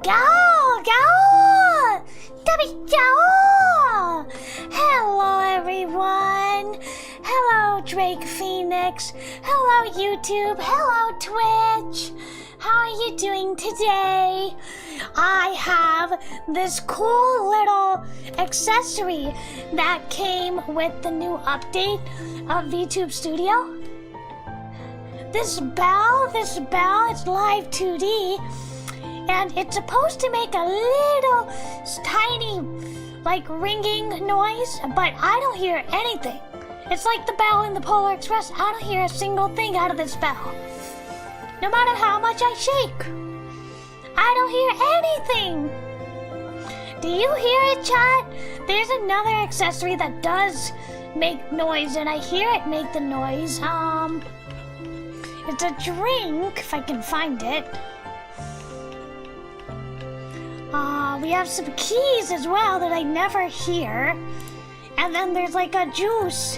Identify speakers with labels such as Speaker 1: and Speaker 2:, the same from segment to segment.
Speaker 1: Gao! Gao! Gao! Hello, everyone. Hello, Drake Phoenix. Hello, YouTube. Hello, Twitch. How are you doing today? I have this cool little accessory that came with the new update of VTube Studio. This bell, it's live 2D, and it's supposed to make a little tiny, like, ringing noise, but I don't hear anything. It's like the bell in the Polar Express. I don't hear a single thing out of this bell. No matter how much I shake, I don't hear anything. Do you hear it, chat? There's another accessory that does make noise, and I hear it make the noise. It's a drink, if I can find it. We have some keys as well that I never hear. And then there's like a juice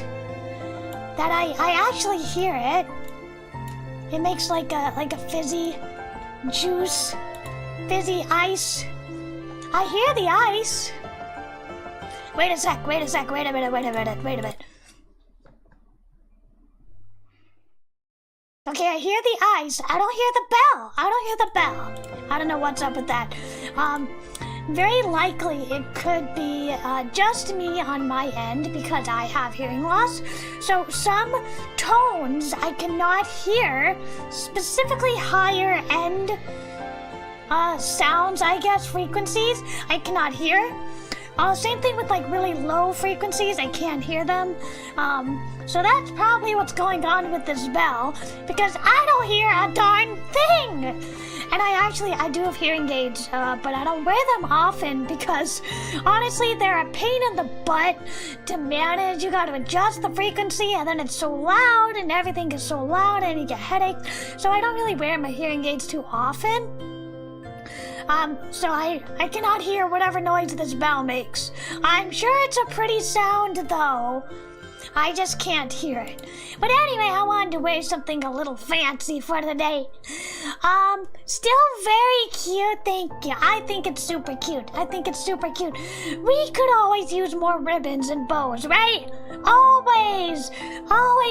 Speaker 1: that I actually hear it. It makes like a fizzy juice, fizzy ice. I hear the ice. Wait a sec, wait a minute. Okay, I hear the ice. I don't hear the bell. I don't know what's up with that. Very likely it could be just me on my end because I have hearing loss. So some tones I cannot hear, specifically higher end sounds, I guess, frequencies, I cannot hear. Same thing with like really low frequencies, I can't hear them. So that's probably what's going on with this bell, because I don't hear a darn thing! And I do have hearing aids, but I don't wear them often because honestly they're a pain in the butt to manage. You gotta adjust the frequency and then it's so loud and everything is so loud and you get headaches. So I don't really wear my hearing aids too often. So I cannot hear whatever noise this bell makes. I'm sure it's a pretty sound though. I just can't hear it. But anyway, I wanted to wear something a little fancy for the day. Still very cute, thank you. I think it's super cute. We could always use more ribbons and bows, right? Always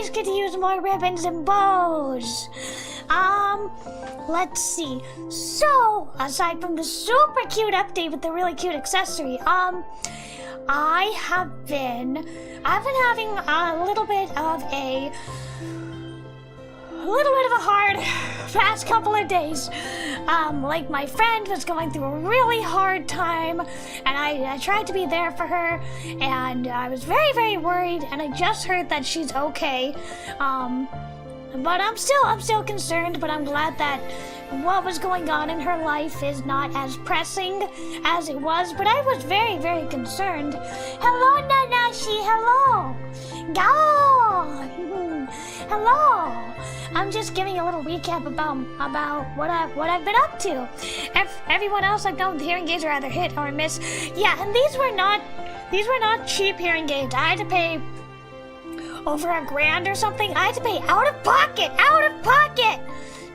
Speaker 1: could use more ribbons and bows. Let's see. So, aside from the super cute update with the really cute accessory, I've been having a little bit of a hard past couple of days. Like my friend was going through a really hard time, and I tried to be there for her, and I was very, very worried, and I just heard that she's okay. But I'm still concerned, but I'm glad that what was going on in her life is not as pressing as it was, but I was very, very concerned. Hello, Nanashi, hello! Gao! Hello! I'm just giving a little recap about what I've been up to. Everyone else I know, the hearing aids are either hit or miss. Yeah, and these were not cheap hearing aids. I had to pay over $1,000 or something. I had to pay out of pocket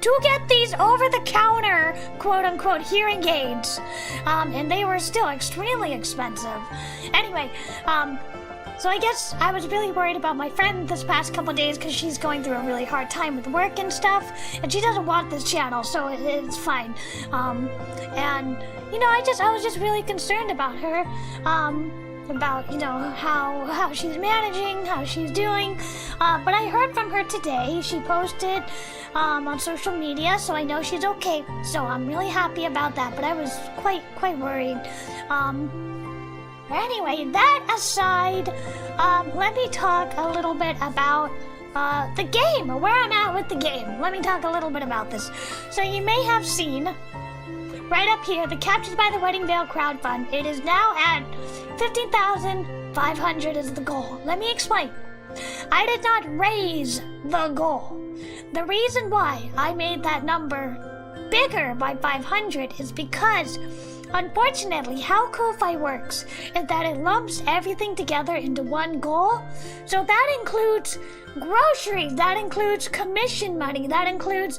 Speaker 1: to get these over-the-counter, quote-unquote, hearing aids. And they were still extremely expensive. Anyway, so I guess I was really worried about my friend this past couple days because she's going through a really hard time with work and stuff, and she doesn't want this channel, so it's fine. And, you know, I was just really concerned about her. About, you know, how she's managing, how she's doing. But I heard from her today. She posted on social media, so I know she's okay. So I'm really happy about that, but I was quite worried. Anyway, that aside, let me talk a little bit about the game, where I'm at with the game. Let me talk a little bit about this. So you may have seen right up here, the Captured by the Wedding Veil crowdfund. It is now at 15,500 is the goal. Let me explain. I did not raise the goal. The reason why I made that number bigger by 500 is because Unfortunately, how Ko-Fi works is that it lumps everything together into one goal. So that includes groceries, that includes commission money, that includes,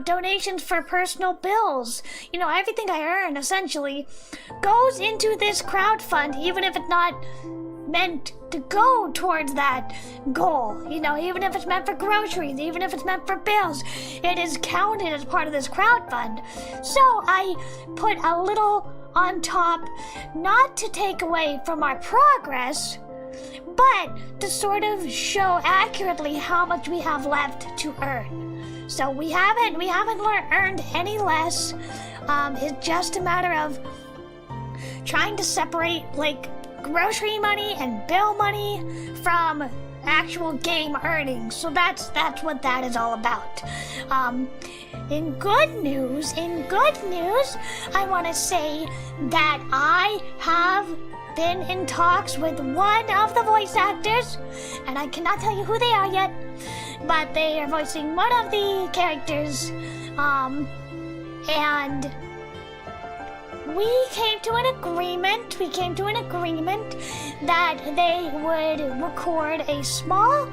Speaker 1: donations for personal bills. Everything I earn essentially goes into this crowd fund, even if it's not meant to go towards that goal. Even if it's meant for groceries, even if it's meant for bills, it is counted as part of this crowd fund. So I put a little on top, not to take away from our progress, but to sort of show accurately how much we have left to earn. So we haven't earned any less. It's just a matter of trying to separate grocery money and bill money from actual game earnings. So that's what that is all about. In good news, I want to say that I have been in talks with one of the voice actors, and I cannot tell you who they are yet, but they are voicing one of the characters, and we came to an agreement that they would record a small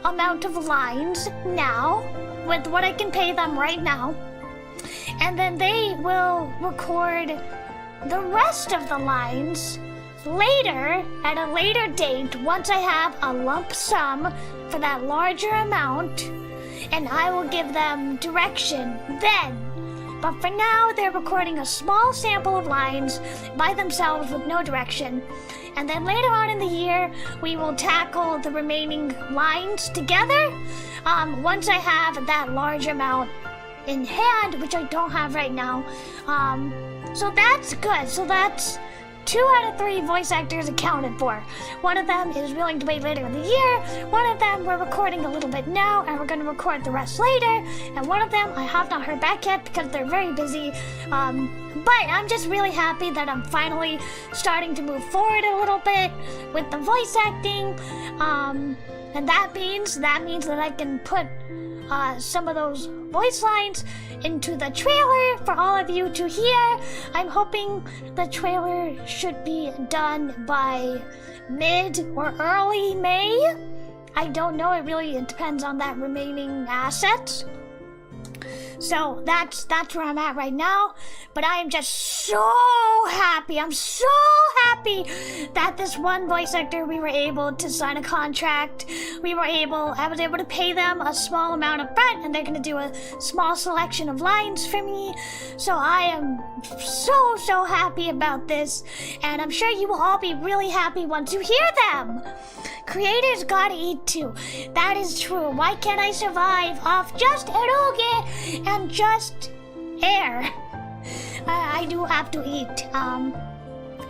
Speaker 1: amount of lines now with what I can pay them right now, and then they will record the rest of the lines later at a later date once I have a lump sum for that larger amount, and I will give them direction then. But for now, they're recording a small sample of lines by themselves with no direction. And then later on in the year, we will tackle the remaining lines together once I have that large amount in hand, which I don't have right now. So that's good. So that's 2 out of 3 voice actors accounted for. One of them is willing to wait later in the year. One of them we're recording a little bit now, and we're going to record the rest later. And one of them I have not heard back yet because they're very busy. But I'm just really happy that I'm finally starting to move forward a little bit with the voice acting. And that means that I can put some of those voice lines into the trailer for all of you to hear. I'm hoping the trailer should be done by mid or early May. I don't know, it depends on that remaining asset. So that's where I'm at right now. But I am just so happy. I'm so happy that this one voice actor, we were able to sign a contract. I was able to pay them a small amount of rent, and they're going to do a small selection of lines for me. So I am so happy about this. And I'm sure you will all be really happy once you hear them. Creators gotta eat too. That is true. Why can't I survive off just eroge and just air? I do have to eat.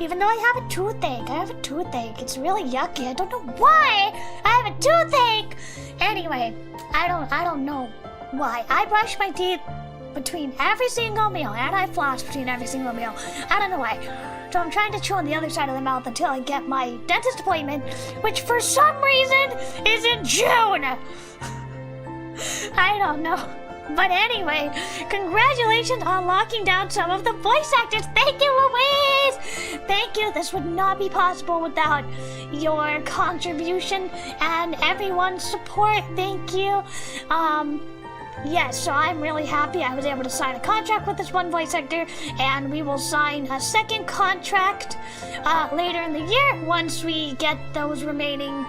Speaker 1: Even though I have a toothache. It's really yucky. I don't know why I have a toothache. Anyway, I don't know why. I brush my teeth between every single meal, and I floss between every single meal. I don't know why. So I'm trying to chew on the other side of the mouth until I get my dentist appointment, which for some reason is in June. I don't know. But anyway, congratulations on locking down some of the voice actors. Thank you, Louise! Thank you. This would not be possible without your contribution and everyone's support. Thank you. Yes, so I'm really happy I was able to sign a contract with this one voice actor, and we will sign a second contract later in the year once we get those remaining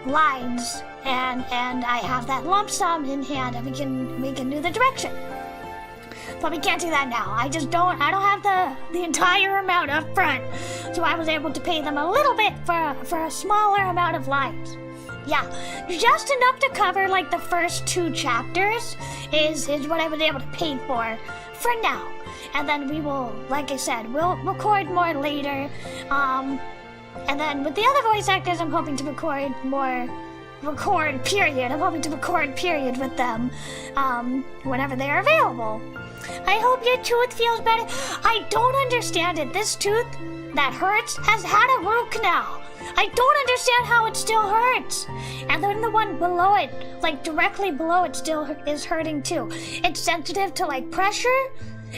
Speaker 1: lines, and I have that lump sum in hand, and we can do the direction. But we can't do that now. I don't have the entire amount up front, so I was able to pay them a little bit for a smaller amount of lines. Yeah, just enough to cover the first 2 chapters is what I was able to pay for now. And then we will, like I said, we'll record more later. And then with the other voice actors, I'm hoping to record period with them whenever they're available. I hope your tooth feels better. I don't understand it. This tooth that hurts has had a root canal. I don't understand how it still hurts. And then the one below it, directly below it, still is hurting too. It's sensitive to pressure,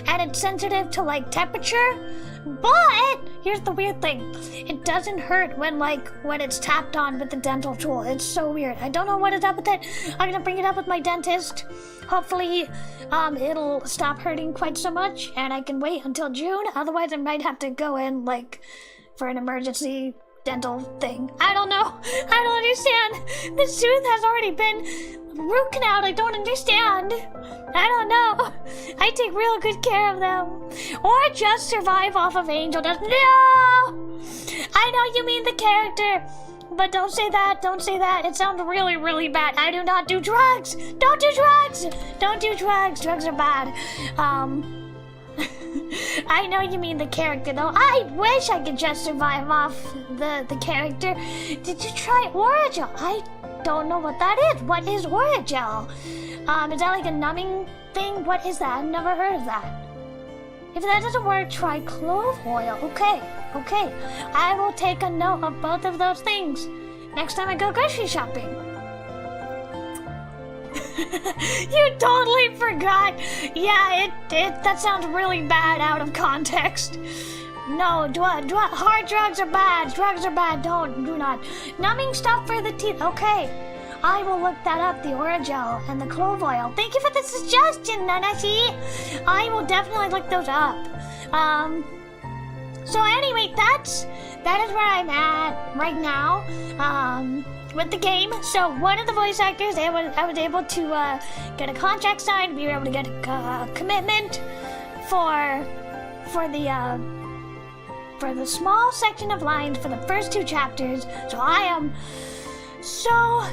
Speaker 1: and it's sensitive to like temperature. But here's the weird thing: it doesn't hurt when it's tapped on with the dental tool. It's so weird. I don't know what is up with it. I'm gonna bring it up with my dentist. Hopefully, it'll stop hurting quite so much, and I can wait until June. Otherwise, I might have to go in like for an emergency dental thing. I don't know. I don't understand. This tooth has already been root canal. I don't understand. I don't know. I take real good care of them. Or just survive off of angel dust. No! I know you mean the character. But don't say that. Don't say that. It sounds really, really bad. I do not do drugs. Don't do drugs. Don't do drugs. Drugs are bad. I know you mean the character, though. I wish I could just survive off the character. Did you try Oragel? I don't know what that is. What is Oragel? Is that like a numbing thing? What is that? I've never heard of that. If that doesn't work, try clove oil. Okay. I will take a note of both of those things next time I go grocery shopping. You totally forgot. Yeah, that sounds really bad out of context. No, hard drugs are bad. Drugs are bad. Do not. Numbing stuff for the teeth. Okay. I will look that up, the Oragel and the clove oil. Thank you for the suggestion, Nanashi. I will definitely look those up. So anyway, that is where I'm at right now. With the game. So one of the voice actors, I was able to get a contract signed. We were able to get a commitment for the small section of lines for the first 2 chapters. So I am so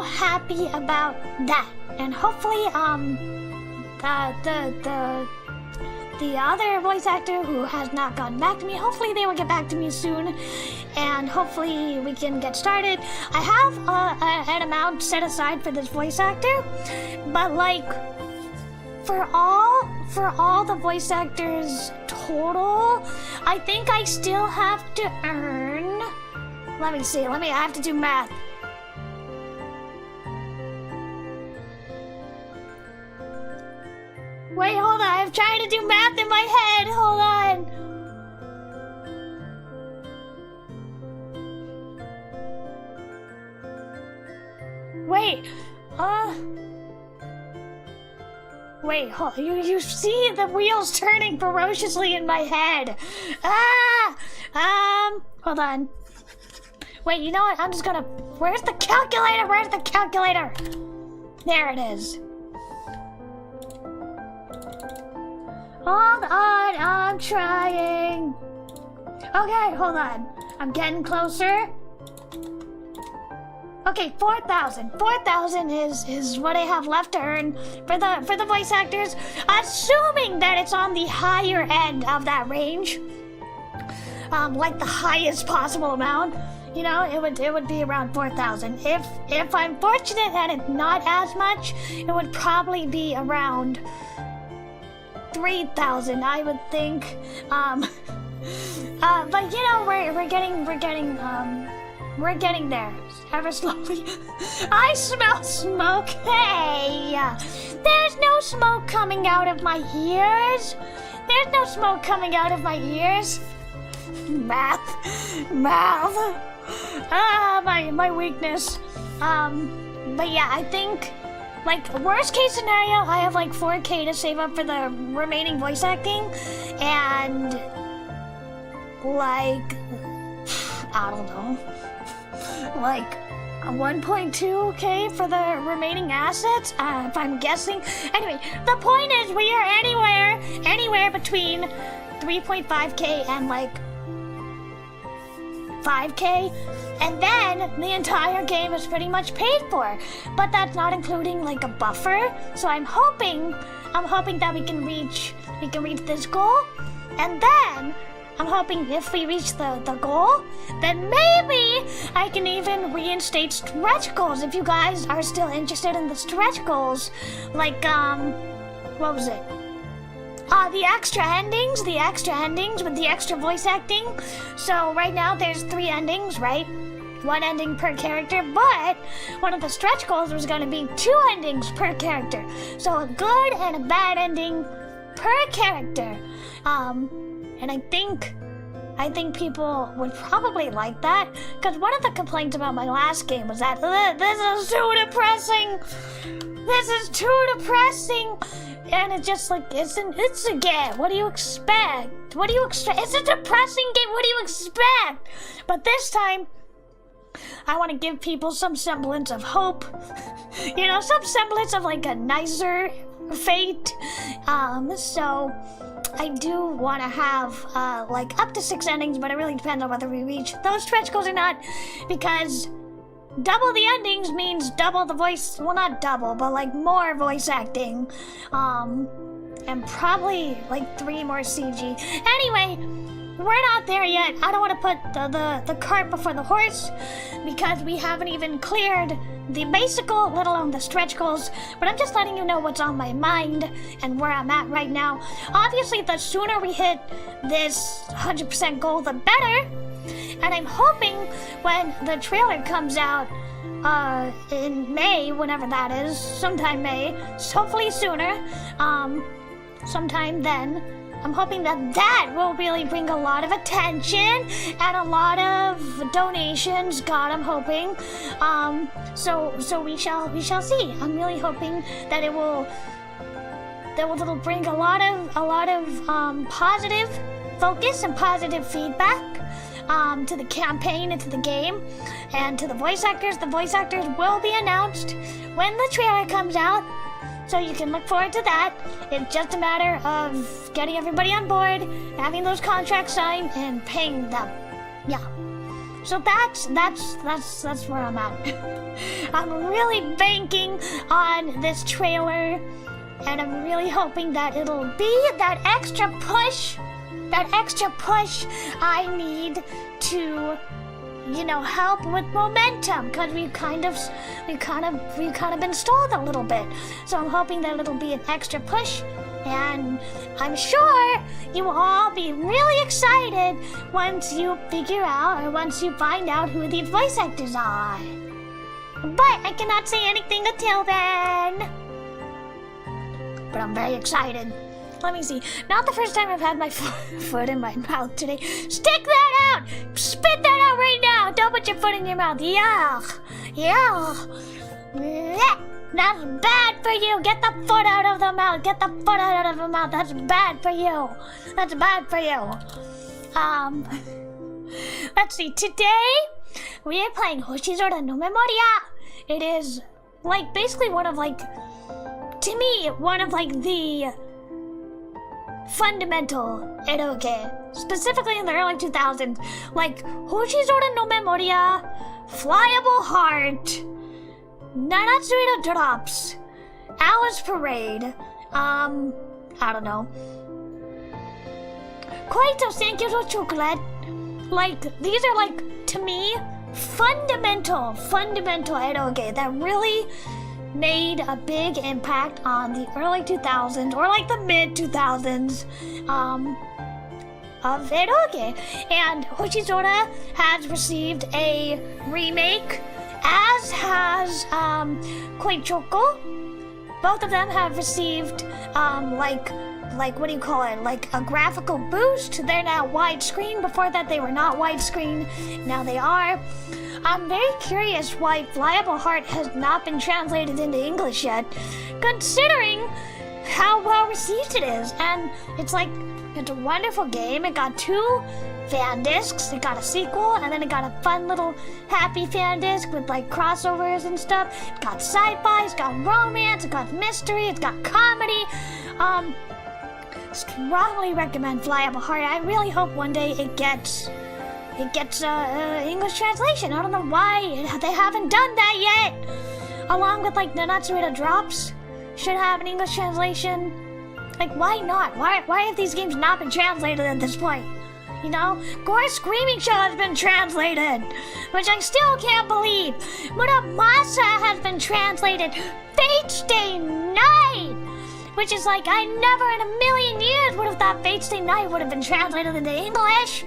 Speaker 1: happy about that. And hopefully the other voice actor who has not gotten back to me, hopefully they will get back to me soon, and hopefully we can get started. I have an amount set aside for this voice actor, but like for all the voice actors total, I think I still have to earn, let me see, I have to do math. Wait, hold on. I'm trying to do math in my head. Hold on. Wait. Wait, hold on. You see the wheels turning ferociously in my head. Hold on. Wait, you know what? I'm just gonna... Where's the calculator? Where's the calculator? There it is. Hold on, I'm trying. Okay, hold on. I'm getting closer. Okay, 4,000. 4,000 is what I have left to earn for the voice actors, assuming that it's on the higher end of that range. Like the highest possible amount. You know, it would be around 4,000. If I'm fortunate and it's not as much, it would probably be around 3,000, I would think. But you know, we're getting there ever slowly. I smell smoke. Hey, there's no smoke coming out of my ears. There's no smoke coming out of my ears. Math. My weakness. But yeah, I think, like, worst case scenario, I have like 4K to save up for the remaining voice acting, and like, I don't know, like 1.2K for the remaining assets, if I'm guessing. Anyway, the point is we are anywhere between 3.5K and like 5K, and then the entire game is pretty much paid for. But that's not including like a buffer. So I'm hoping that we can reach this goal, and then I'm hoping if we reach the goal, then maybe I can even reinstate stretch goals if you guys are still interested in the stretch goals. Like what was it? The extra endings with the extra voice acting. So right now there's 3 endings, right? 1 ending per character, but one of the stretch goals was going to be 2 endings per character. So a good and a bad ending her character. And I think people would probably like that, because one of the complaints about my last game was that this is too depressing. This is too depressing. And it's just like, it's a game. What do you expect? It's a depressing game. What do you expect? But this time, I want to give people some semblance of hope. You know, some semblance of like a nicer fate. So I do want to have like up to 6 endings, but it really depends on whether we reach those stretch goals or not, because double the endings means double the voice, well, not double, but like more voice acting, and probably like 3 more CG. Anyway, we're not there yet. I don't want to put the cart before the horse, because we haven't even cleared the basic goal, let alone the stretch goals, but I'm just letting you know what's on my mind and where I'm at right now. Obviously, the sooner we hit this 100% goal, the better, and I'm hoping when the trailer comes out in May, whenever that is, sometime May, hopefully sooner, sometime then, I'm hoping that will really bring a lot of attention and a lot of donations. God, I'm hoping. So we shall see. I'm really hoping that it'll bring a lot of positive focus and positive feedback to the campaign and to the game and to the voice actors. The voice actors will be announced when the trailer comes out, so you can look forward to that. It's just a matter of getting everybody on board, having those contracts signed, and paying them. Yeah. So that's where I'm at. I'm really banking on this trailer, and I'm really hoping that it'll be that extra push I need to, you know, help with momentum, because we've kind of been stalled a little bit. So I'm hoping that it'll be an extra push, and I'm sure you will all be really excited once you figure out, or once you find out who these voice actors are. But I cannot say anything until then. But I'm very excited. Let me see. Not the first time I've had my foot in my mouth today. Stick that out! Spit that out right now! Don't put your foot in your mouth. Yuck! Yuck! That's bad for you! Get the foot out of the mouth! Get the foot out of the mouth! That's bad for you! That's bad for you! Let's see. Today, we are playing Hoshizora no Memoria. It is, like, basically one of, like, to me, one of, like, the fundamental eroge, specifically in the early 2000s, like Hoshizora no Memoria, Flyable Heart, Nanatsuino Drops, Alice Parade, I don't know, Koito Senkyo Chocolate. Like, these are, like, to me, fundamental eroge that really made a big impact on the early 2000s, or like the mid 2000s, of eroge. And Hoshizora has received a remake, as has Koichoko. Both of them have received like what do you call it? Like a graphical boost. They're now widescreen. Before that, they were not widescreen. Now they are. I'm very curious why Flyable Heart has not been translated into English yet, considering how well received it is. And it's like, it's a wonderful game. It got 2 fan discs. It got a sequel, and then it got a fun little happy fan disc with like crossovers and stuff. It got sci-fi, it's got romance, it got mystery, it's got comedy. Strongly recommend Flyable Heart. I really hope one day it gets English translation. I don't know why they haven't done that yet. Along with like Nanatsuino Drops should have an English translation. Like, why not? Why have these games not been translated at this point? You know, Gore Screaming Show has been translated, which I still can't believe. Muramasa has been translated. Fate Stay Night, which is like, I never in a million years would have thought Fate Stay Night would have been translated into English.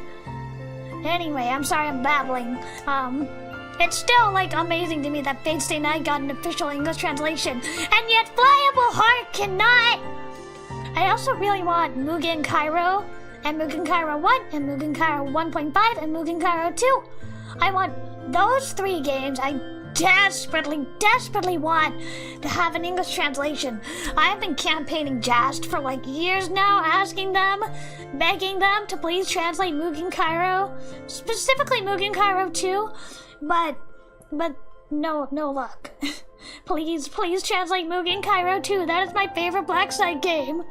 Speaker 1: Anyway, I'm sorry I'm babbling. It's still, like, amazing to me that Fate Stay Night got an official English translation, and yet Flyable Heart cannot. I also really want Mugen Kairo, and Mugen Kairo 1, and Mugen Kairo 1.5, and Mugen Kairo 2. I want those 3 games. I desperately want to have an English translation. I have been campaigning Just for like years now, asking them, begging them to please translate Mugen Kairo, specifically Mugen Kairo 2, but no luck. Please translate Mugen Kairo 2. That is my favorite Black Side game.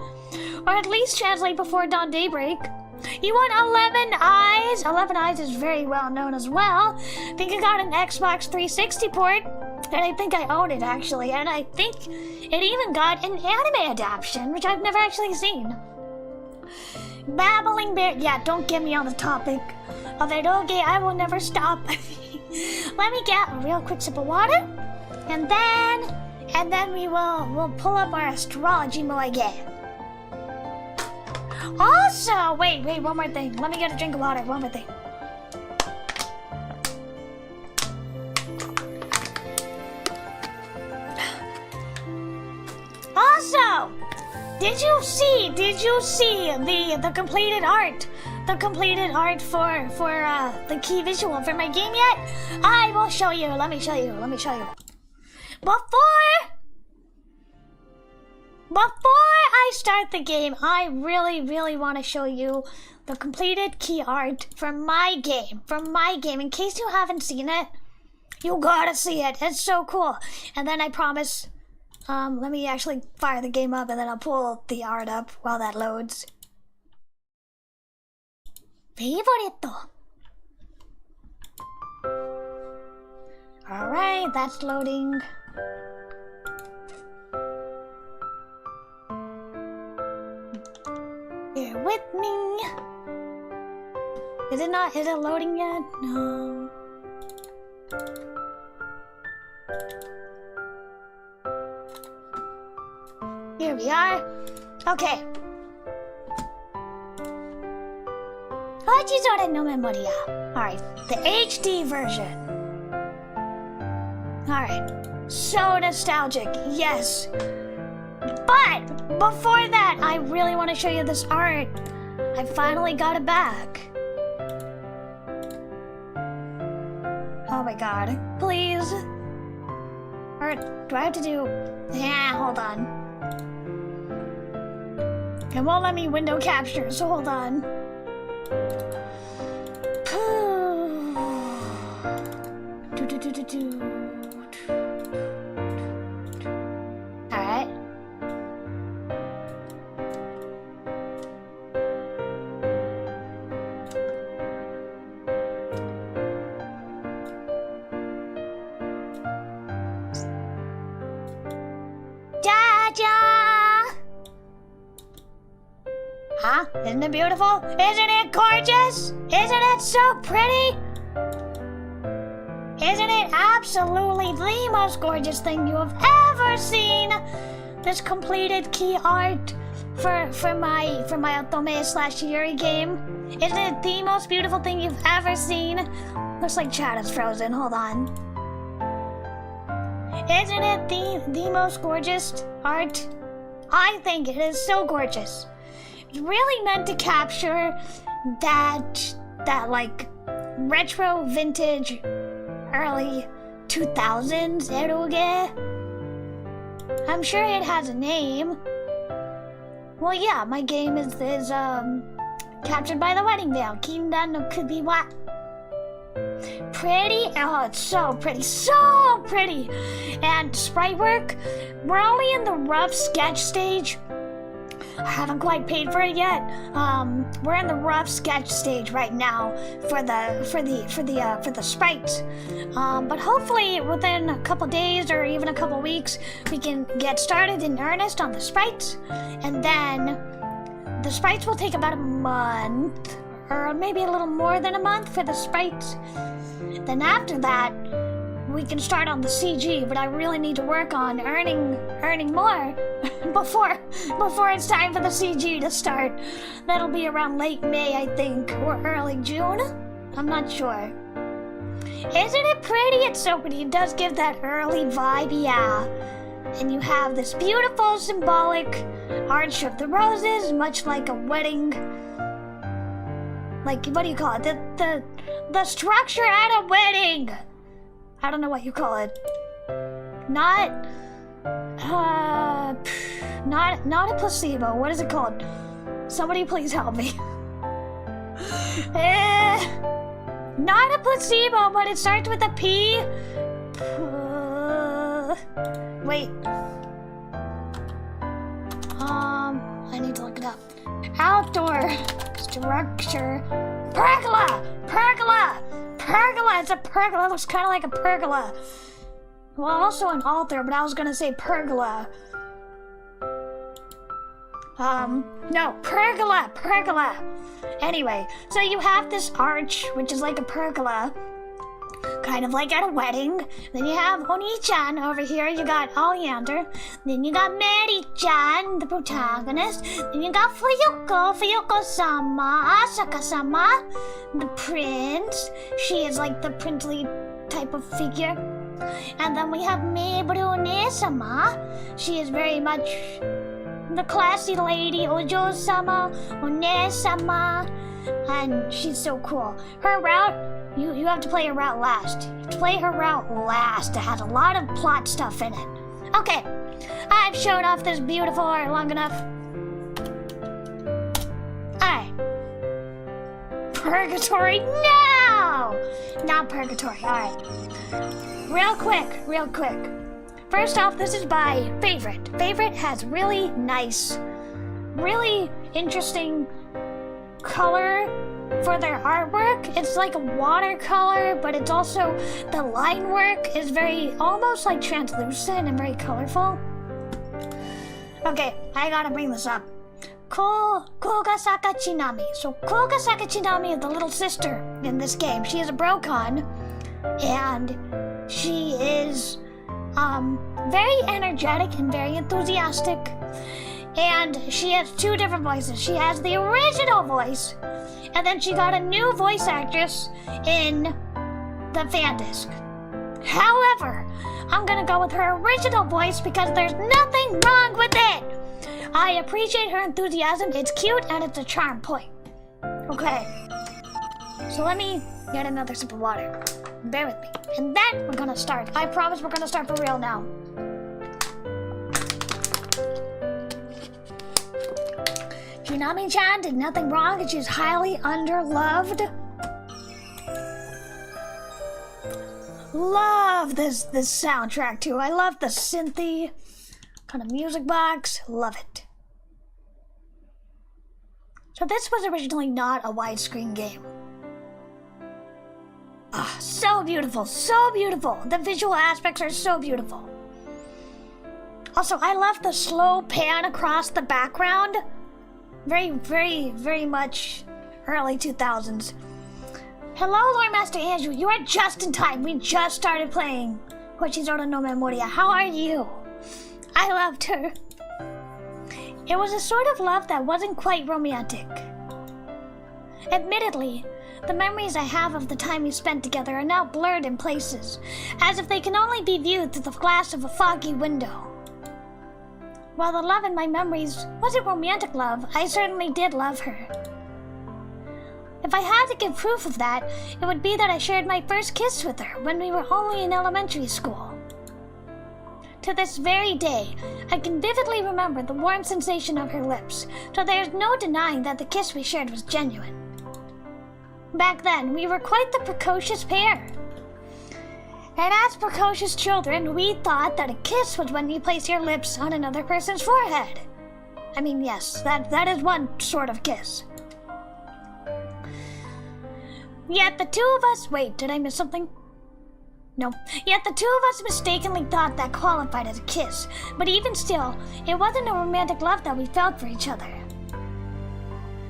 Speaker 1: Or at least translate Before Dawn Daybreak. You want 11 Eyes? 11 Eyes is very well known as well. I think I got an Xbox 360 port, and I think I own it actually, and I think it even got an anime adaptation, which I've never actually seen. Babbling Bear, yeah, don't get me on the topic of eroge, I will never stop. Let me get a real quick sip of water, and then we'll pull up our astrology moe. Also, wait, one more thing. Let me get a drink of water, one more thing. Also, did you see the completed art? The completed art for the key visual for my game yet? I will show you. Let me show you. Before I start the game, I really want to show you the completed key art for my game. In case you haven't seen it, you gotta see it. It's so cool. And then I promise, let me actually fire the game up and then I'll pull the art up while that loads. Favorite. Alright, that's loading. Bear with me. Is it loading yet? No. Here we are. Okay. Hoshizora no Memoria. Alright, the HD version. Alright. So nostalgic, yes. But before that, I really want to show you this art. I finally got it back. Oh my god. Please. Or do I have to do... Yeah, hold on. It won't let me window capture, so hold on. Alright. Huh? Isn't it beautiful? Isn't it gorgeous? Isn't it so pretty? Isn't it absolutely the most gorgeous thing you have ever seen? This completed key art for my Otome/Yuri game. Isn't it the most beautiful thing you've ever seen? Looks like chat is frozen. Hold on. Isn't it the most gorgeous art? I think it is so gorgeous. It's really meant to capture that like retro vintage early 2000s eroge. I'm sure it has a name. Well, yeah, my game is captured by the wedding veil. Kinda no kubi wa. Pretty? Oh, it's so pretty, so pretty. And sprite work, we're only in the rough sketch stage. I haven't quite paid for it yet. We're in the rough sketch stage right now for the sprites. But hopefully within a couple days or even a couple weeks, we can get started in earnest on the sprites. And then the sprites will take about a month, or maybe a little more than a month for the sprites. Then after that, we can start on the CG, but I really need to work on earning more before it's time for the CG to start. That'll be around late May, I think, or early June. I'm not sure. Isn't it pretty? It's so pretty. It does give that early vibe, yeah. And you have this beautiful symbolic arch of the roses, much like a wedding. Like, what do you call it? The structure at a wedding! I don't know what you call it. Not a placebo. What is it called? Somebody please help me. Not a placebo, but it starts with a P. Wait. I need to look it up. Outdoor structure. Pergola! Pergola! Pergola! It's a pergola. It looks kind of like a pergola. Well, also an altar, but I was gonna say pergola. No, pergola! Pergola! Anyway, so you have this arch, which is like a pergola. Kind of like at a wedding. Then you have Oni-chan over here. You got Oleander. Then you got Mary-chan, the protagonist. Then you got Fuyuko, Fuyuko-sama, Asaka-sama, the prince. She is like the princely type of figure. And then we have Mebrune-sama. She is very much the classy lady, Ojo-sama, One-sama. And she's so cool. Her route, you have to play her route last. You have to play her route last. It has a lot of plot stuff in it. Okay, I've shown off this beautiful art long enough. Alright. Purgatory? No! Not purgatory, alright. Real quick. First off, this is by Favorite. Favorite has really nice, really interesting color for their artwork. It's like a watercolor, but it's also, the line work is very, almost like translucent and very colorful. Okay, I gotta bring this up. Kogasaka Chinami. So Kogasaka Chinami is the little sister in this game. She is a Brocon, and she is very energetic and very enthusiastic. And she has two different voices. She has the original voice, and then she got a new voice actress in the fan disc. However, I'm gonna go with her original voice because there's nothing wrong with it. I appreciate her enthusiasm. It's cute and it's a charm point. Okay, so let me get another sip of water. Bear with me. And then we're gonna start. I promise we're gonna start for real now. Chinami-chan did nothing wrong and she's highly underloved. Love this soundtrack too. I love the synthy kind of music box. Love it. So this was originally not a widescreen game. Ah, so beautiful, so beautiful. The visual aspects are so beautiful. Also, I love the slow pan across the background. Very much early 2000s. Hello, Lord Master Andrew. You are just in time. We just started playing Hoshizora no Memoria. How are you? I loved her. It was a sort of love that wasn't quite romantic. Admittedly, the memories I have of the time we spent together are now blurred in places, as if they can only be viewed through the glass of a foggy window. While the love in my memories wasn't romantic love, I certainly did love her. If I had to give proof of that, it would be that I shared my first kiss with her when we were only in elementary school. To this very day, I can vividly remember the warm sensation of her lips, so there's no denying that the kiss we shared was genuine. Back then, we were quite the precocious pair. And as precocious children, we thought that a kiss was when you place your lips on another person's forehead. I mean, yes, that is one sort of kiss. Yet the two of us... Wait, did I miss something? No. Yet the two of us mistakenly thought that qualified as a kiss. But even still, it wasn't a romantic love that we felt for each other.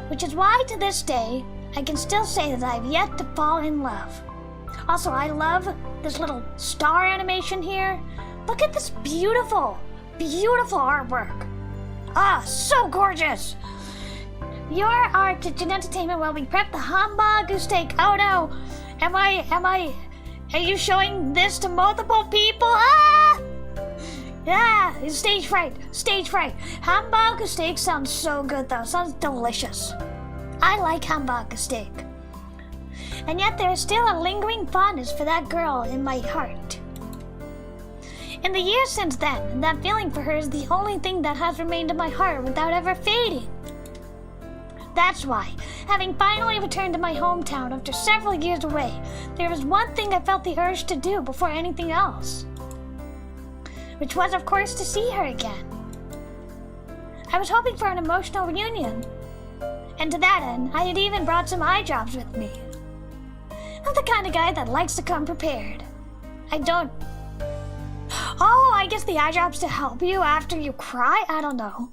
Speaker 1: Which is why, to this day, I can still say that I've yet to fall in love. Also, I love this little star animation here. Look at this beautiful artwork. Ah, so gorgeous. Your art and entertainment while we prep the hamburger steak. Oh no, are you showing this to multiple people? Ah! Yeah, stage fright, stage fright. Hamburger steak sounds so good though, sounds delicious. I like hamburger steak. And yet there is still a lingering fondness for that girl in my heart. In the years since then, that feeling for her is the only thing that has remained in my heart without ever fading. That's why, having finally returned to my hometown after several years away, there was one thing I felt the urge to do before anything else. Which was, of course, to see her again. I was hoping for an emotional reunion. And to that end, I had even brought some eye drops with me. I'm the kind of guy that likes to come prepared. I don't... Oh, I guess the eye drops to help you after you cry? I don't know.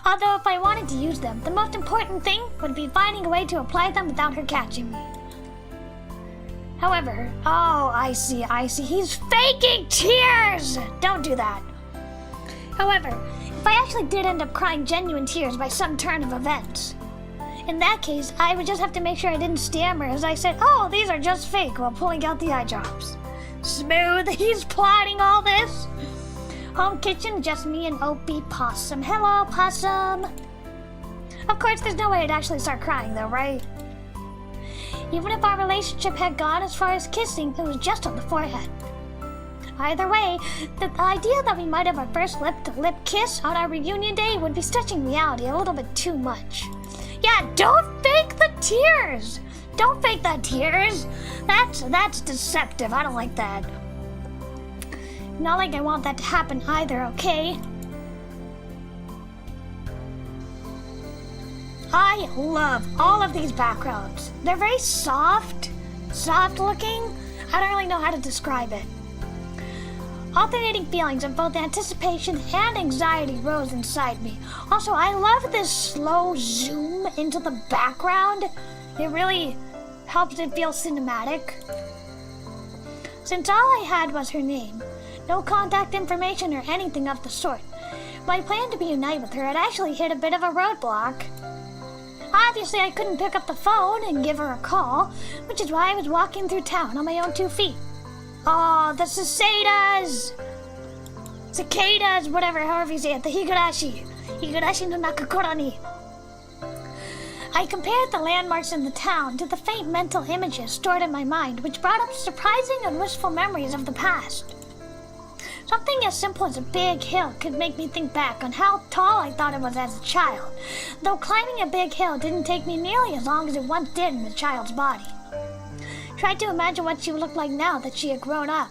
Speaker 1: Although if I wanted to use them, the most important thing would be finding a way to apply them without her catching me. However, oh, I see, he's faking tears! Don't do that. However, if I actually did end up crying genuine tears by some turn of events, in that case, I would just have to make sure I didn't stammer as I said, oh, these are just fake, while pulling out the eye drops. Smooth, he's plotting all this. Home kitchen, just me and Opie Possum. Hello, Possum. Of course, there's no way I'd actually start crying though, right? Even if our relationship had gone as far as kissing, it was just on the forehead. Either way, the idea that we might have our first lip-to-lip kiss on our reunion day would be stretching reality a little bit too much. Yeah, don't fake the tears! Don't fake the tears! That's deceptive. I don't like that. Not like I want that to happen either, okay? I love all of these backgrounds. They're very soft looking. I don't really know how to describe it. Alternating feelings of both anticipation and anxiety rose inside me. Also, I love this slow zoom into the background. It really helps it feel cinematic. Since all I had was her name, no contact information or anything of the sort, my plan to reunite with her had actually hit a bit of a roadblock. Obviously, I couldn't pick up the phone and give her a call, which is why I was walking through town on my own 2 feet. Oh, the cicadas, whatever, however you say it, the higurashi no nakakura ni. I compared the landmarks in the town to the faint mental images stored in my mind, which brought up surprising and wistful memories of the past. Something as simple as a big hill could make me think back on how tall I thought it was as a child, though climbing a big hill didn't take me nearly as long as it once did in a child's body. Tried to imagine what she would look like now that she had grown up.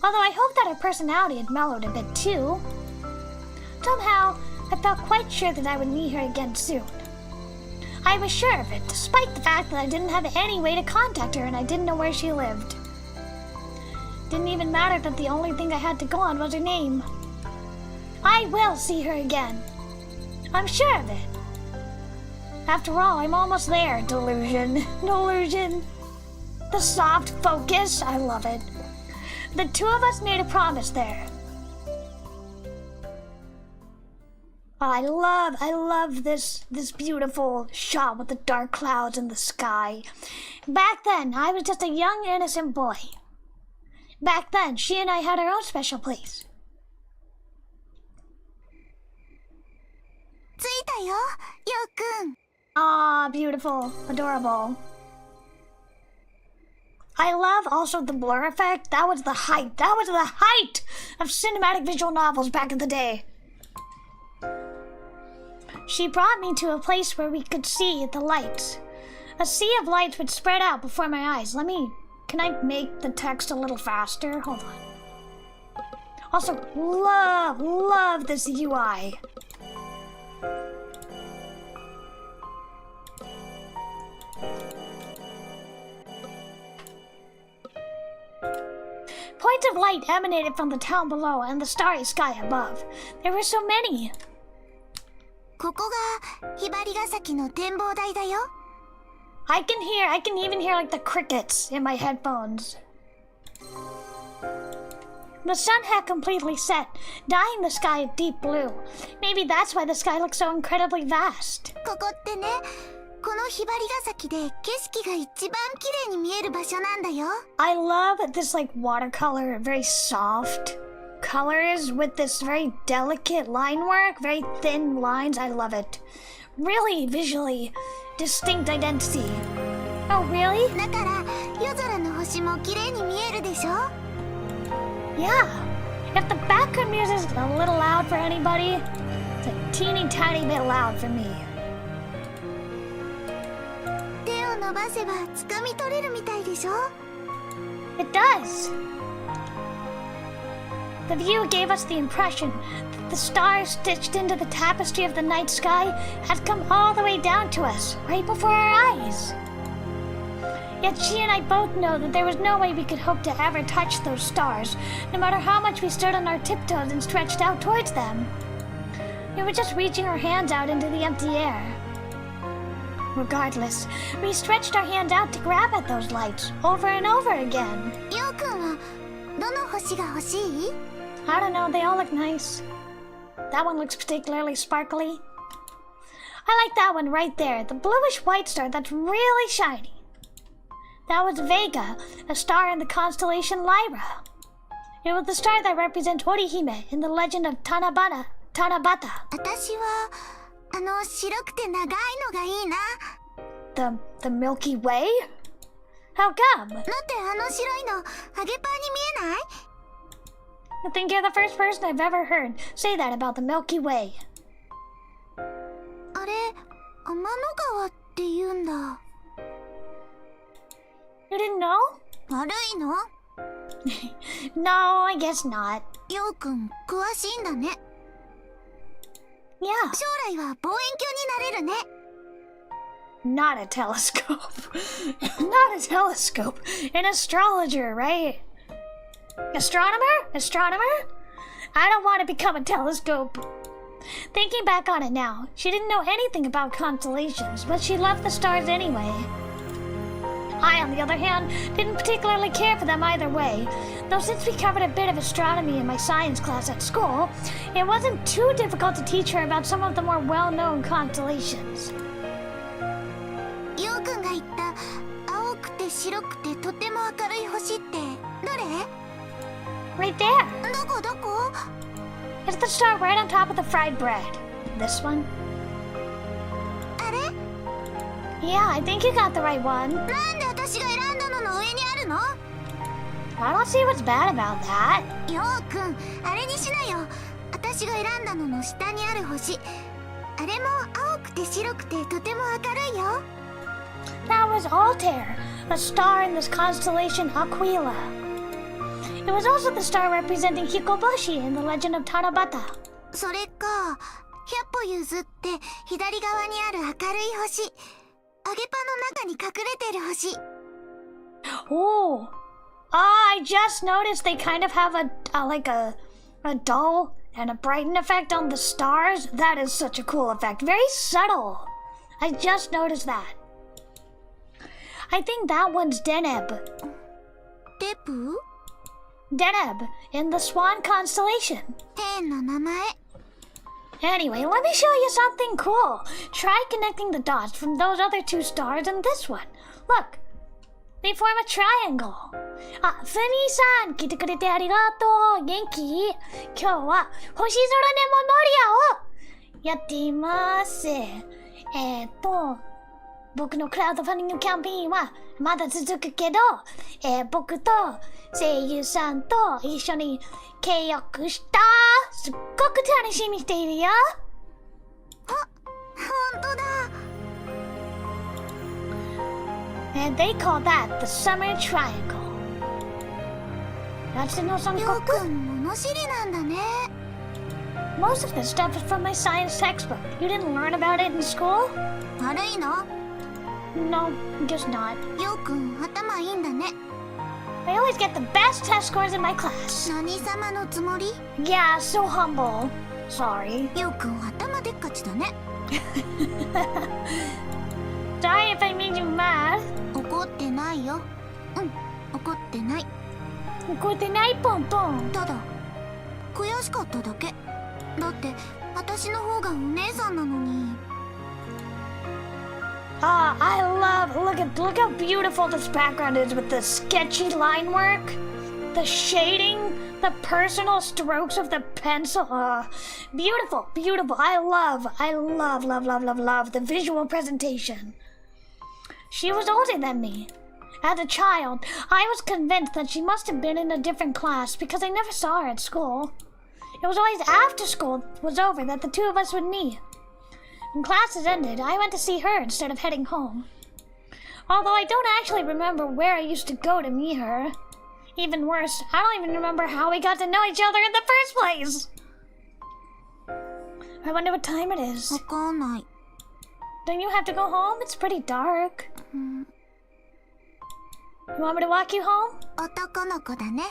Speaker 1: Although I hoped that her personality had mellowed a bit too. Somehow, I felt quite sure that I would meet her again soon. I was sure of it, despite the fact that I didn't have any way to contact her and I didn't know where she lived. Didn't even matter that the only thing I had to go on was her name. I will see her again. I'm sure of it. After all, I'm almost there, delusion. Delusion. The soft focus, I love it. The two of us made a promise there. I love this beautiful shot with the dark clouds in the sky. Back then, I was just a young, innocent boy. Back then, she and I had our own special place.
Speaker 2: 着いたよ、ようくん。
Speaker 1: Aw, beautiful, adorable. I love also the blur effect. That was the height of cinematic visual novels back in the day. She brought me to a place where we could see the lights. A sea of lights would spread out before my eyes. Can I make the text a little faster? Hold on. Also, love this UI. Points of light emanated from the town below and the starry sky above. There were so many.
Speaker 2: ここがひばりが崎の展望台だよ。
Speaker 1: I can even hear like the crickets in my headphones. The sun had completely set, dyeing the sky a deep blue. Maybe that's why the sky looks so incredibly vast.
Speaker 2: ここってね、このひばりが崎で景色が一番綺麗に見える場所なんだよ。
Speaker 1: I love this like watercolor, very soft. colors with this very delicate line work, very thin lines. I love it. Really visually distinct identity. Oh, really?
Speaker 2: だから夜空の星も綺麗に見えるでしょ?
Speaker 1: Yeah. If the background music is a little loud for anybody, it's a teeny tiny bit loud for me.
Speaker 2: 手を伸ばせば掴み取れるみたいでしょ?
Speaker 1: It does. The view gave us the impression that the stars stitched into the tapestry of the night sky had come all the way down to us, right before our eyes. Yet she and I both know that there was no way we could hope to ever touch those stars, no matter how much we stood on our tiptoes and stretched out towards them. We were just reaching our hands out into the empty air. Regardless, we stretched our hands out to grab at those lights, over and over again.
Speaker 2: ようくんはどの星が欲しい?
Speaker 1: I don't know, they all look nice. That one looks particularly sparkly. I like that one right there, the bluish white star that's really shiny. That was Vega, a star in the constellation Lyra. It was the star that represents Orihime in the legend of Tanabata.
Speaker 2: 私は白くて長いのがいいな。
Speaker 1: The Milky Way? How come?
Speaker 2: だって白いの揚げパンに見えない?
Speaker 1: I think you're the first person I've ever heard say that about the Milky Way.
Speaker 2: あれ、天の川って言うんだ。
Speaker 1: You didn't know?
Speaker 2: 悪いの?
Speaker 1: No, I guess not.
Speaker 2: ようくん詳しいんだね。
Speaker 1: Yeah.
Speaker 2: 将来は望遠鏡になれるね。
Speaker 1: Not a telescope. Not a telescope. An astrologer, right? Astronomer? I don't want to become a telescope. Thinking back on it now, she didn't know anything about constellations, but she loved the stars anyway. I, on the other hand, didn't particularly care for them either way, though since we covered a bit of astronomy in my science class at school, it wasn't too difficult to teach her about some of the more well-known constellations.
Speaker 2: ようくんが言った青くて白くてとても明るい星ってどれ?
Speaker 1: Right there.
Speaker 2: どこ?
Speaker 1: It's the star right on top of the fried bread. This one?
Speaker 2: あれ?
Speaker 1: Yeah, I think you got the right one.
Speaker 2: なんで私が選んだのの上にあるの?
Speaker 1: I don't see what's bad about that.
Speaker 2: ようくん、あれにしなよ。私が選んだのの下にある星。あれも青くて白くてとても明るいよ。
Speaker 1: That was Altair, a star in this constellation Aquila. It was also the star representing Hikoboshi in the legend of Tanabata.
Speaker 2: それか、100歩譲って左側にある明るい星。揚げパンの中に隠れてる星。
Speaker 1: Oh, I just noticed they kind of have a dull and a brighten effect on the stars. That is such a cool effect. Very subtle. I just noticed that. I think that one's Deneb.
Speaker 2: デブ?
Speaker 1: Deneb in the Swan constellation.
Speaker 2: 天の名前。
Speaker 1: Anyway, let me show you something cool. Try connecting the dots from those other two stars and this one. Look, they form a triangle. あ、フミさん、来てくれてありがとう。元気？今日は星空のメモリアをやっています。僕のクラウドファンディングキャンペーンはまだ続くけど、僕と声優さんと一緒に契約した。すっごく楽しみにしているよ。
Speaker 2: あ、本当だ。
Speaker 1: And they call that the summer triangle. 夏の三角。
Speaker 2: りょうくん物知りなんだね。
Speaker 1: Most of this stuff is from my science textbook. You didn't learn about it in school?
Speaker 2: 悪いの?
Speaker 1: No, just not.
Speaker 2: りょうくん頭いいんだね。
Speaker 1: I always get the best test scores in my class.
Speaker 2: 何様のつもり?
Speaker 1: Yeah, so humble. Sorry.
Speaker 2: りょうくん頭でっかちだね。
Speaker 1: Sorry if I made you mad.
Speaker 2: 怒ってないよ。うん、怒ってない。
Speaker 1: 怒ってないポンポン。
Speaker 2: ただ、悔しかっただけ。だって、私の方がお姉さんなのに。
Speaker 1: I love, look how beautiful this background is with the sketchy line work, the shading, The personal strokes of the pencil. Beautiful, beautiful. I love the visual presentation. She was older than me. As a child, I was convinced that she must have been in a different class because I never saw her at school. It was always after school was over that the two of us would meet. When classes ended, I went to see her instead of heading home. Although I don't actually remember where I used to go to meet her. Even worse, I don't even remember how we got to know each other in the first place. I wonder what time it is.
Speaker 2: わかんない。
Speaker 1: Don't you have to go home? It's pretty dark. You want me to walk you home?
Speaker 2: 男の子だね。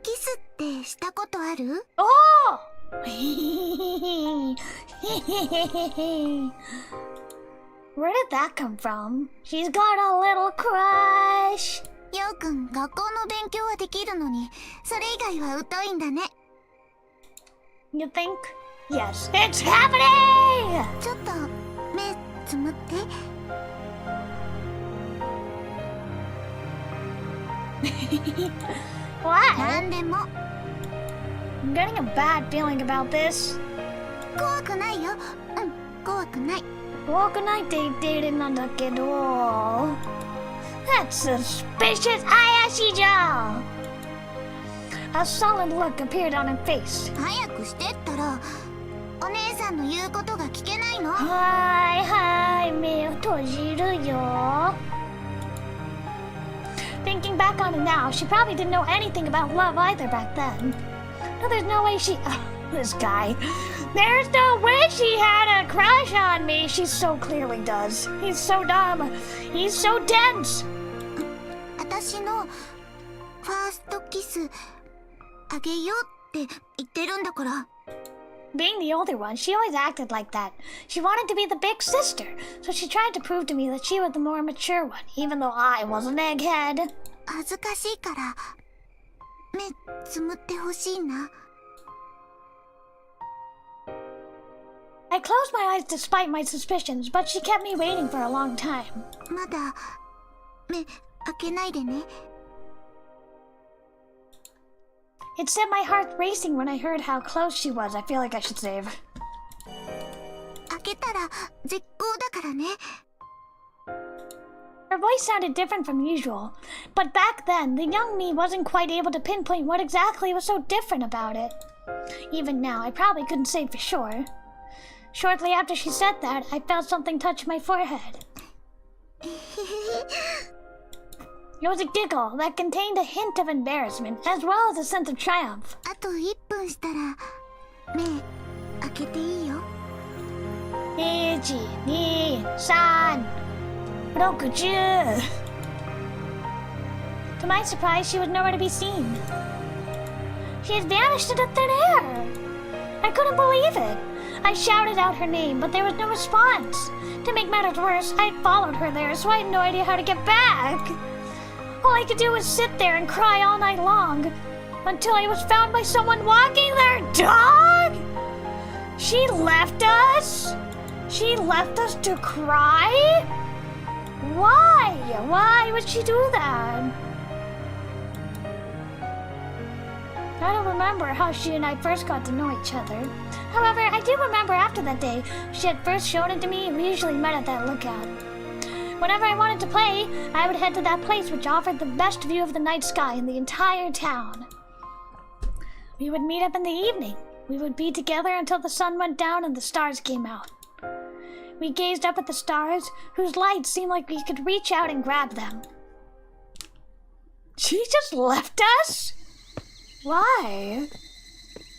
Speaker 2: キスってしたことある？
Speaker 1: Oh! Where did that come from? She's got a little crush.
Speaker 2: ヨウくん、学校の勉強はできるのに、それ以外は疎いんだね。
Speaker 1: You think? Yes, it's happening!
Speaker 2: ちょっと目つむって。
Speaker 1: What?
Speaker 2: なんでも。
Speaker 1: I'm getting a bad feeling about this.
Speaker 2: 怖くないよ。うん、怖くない。
Speaker 1: 怖くないって言っているんだけど。That's suspicious, 怪しいじゃん。A sullen look appeared on her face.
Speaker 2: 早くしてったら、お姉さんの言うことが聞けないの？
Speaker 1: はいはい、目を閉じるよ。Thinking back on it now, she probably didn't know anything about love either back then. No, there's no way she... this guy. There's no way she had a crush on me. She so clearly does. He's so dumb. He's so dense.
Speaker 2: 私のファーストキスあげようって言ってるんだから。
Speaker 1: Being the older one, she always acted like that. She wanted to be the big sister, so she tried to prove to me that she was the more mature one, even though I was an egghead.
Speaker 2: 恥ずかしいから目つむってほしいな。
Speaker 1: I closed my eyes despite my suspicions, but she kept me waiting for a long time.
Speaker 2: まだ目開けないでね。
Speaker 1: It set my heart racing when I heard how close she was. I feel like I should save.
Speaker 2: 開けたら絶好だからね。
Speaker 1: Her voice sounded different from usual, but back then, the young me wasn't quite able to pinpoint what exactly was so different about it. Even now, I probably couldn't say for sure. Shortly after she said that, I felt something touch my forehead. It was a giggle that contained a hint of embarrassment, as well as a sense of triumph.
Speaker 2: あと1分したら目開けていいよ。
Speaker 1: 1、2、3、60. To my surprise, she was nowhere to be seen. She had vanished into thin air. I couldn't believe it. I shouted out her name, but there was no response. To make matters worse, I had followed her there, so I had no idea how to get back. All I could do was sit there and cry all night long, until I was found by someone walking their dog? She left us? She left us to cry? Why? Why would she do that? I don't remember how she and I first got to know each other. However, I do remember after that day, she had first shown it to me and we usually met at that lookout. Whenever I wanted to play, I would head to that place which offered the best view of the night sky in the entire town. We would meet up in the evening. We would be together until the sun went down and the stars came out. We gazed up at the stars, whose lights seemed like we could reach out and grab them. She just left us? Why?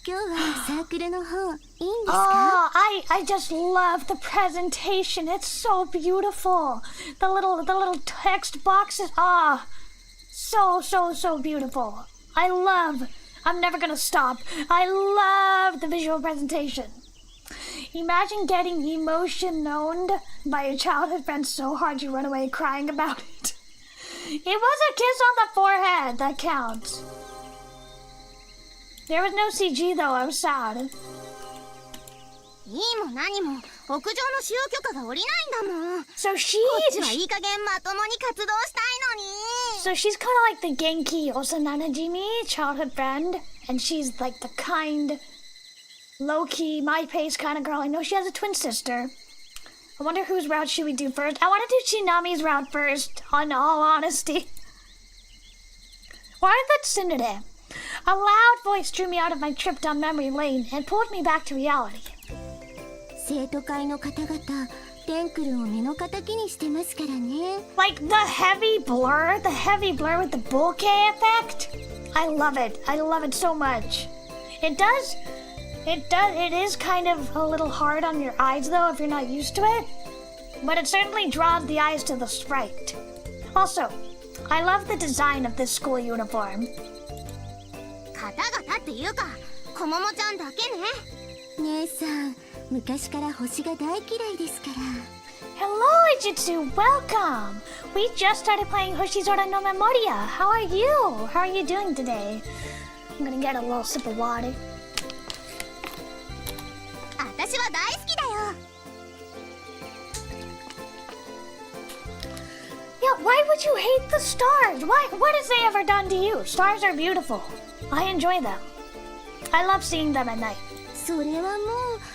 Speaker 2: 今日はサークルの方いいんですか？
Speaker 1: Oh, I just love the presentation. It's so beautiful. The little text boxes. Ah, so beautiful. I'm never gonna stop. I love the visual presentation. Imagine getting emotion-owned by your childhood friend so hard you run away crying about it. It was a kiss on the forehead that counts. There was no CG though, I was sad.
Speaker 2: いいも何も屋上の使用許可が下りないんだもん。
Speaker 1: So
Speaker 2: こっちはいい加減まともに活動したいのに。
Speaker 1: So she's kind of like the Genki Osananajimi childhood friend, and she's like the kind, low-key, my-pace kind of girl. I know she has a twin sister. I wonder whose route should we do first. I want to do Shinami's route first, in all honesty. Why did that Tsundere? A loud voice drew me out of my trip down memory lane and pulled me back to reality.
Speaker 2: 生徒会の方々、テンクルを目の敵にしてますからね。
Speaker 1: Like the heavy blur with the bokeh effect. I love it so much. It is kind of a little hard on your eyes though if you're not used to it, but it certainly draws the eyes to the sprite. Also, I love the design of this school uniform.
Speaker 2: 方々っていうか、こももちゃんだけね。姉さん、昔から星が大嫌いですから。
Speaker 1: Hello, Ijitsu. Welcome. We just started playing Hoshizora no Memoria. How are you? How are you doing today? I'm gonna get a little sip of water.
Speaker 2: 私は大好きだよ。
Speaker 1: Yeah, why would you hate the stars? What has they ever done to you? Stars are beautiful. I enjoy them. I love seeing them at night.
Speaker 2: それはも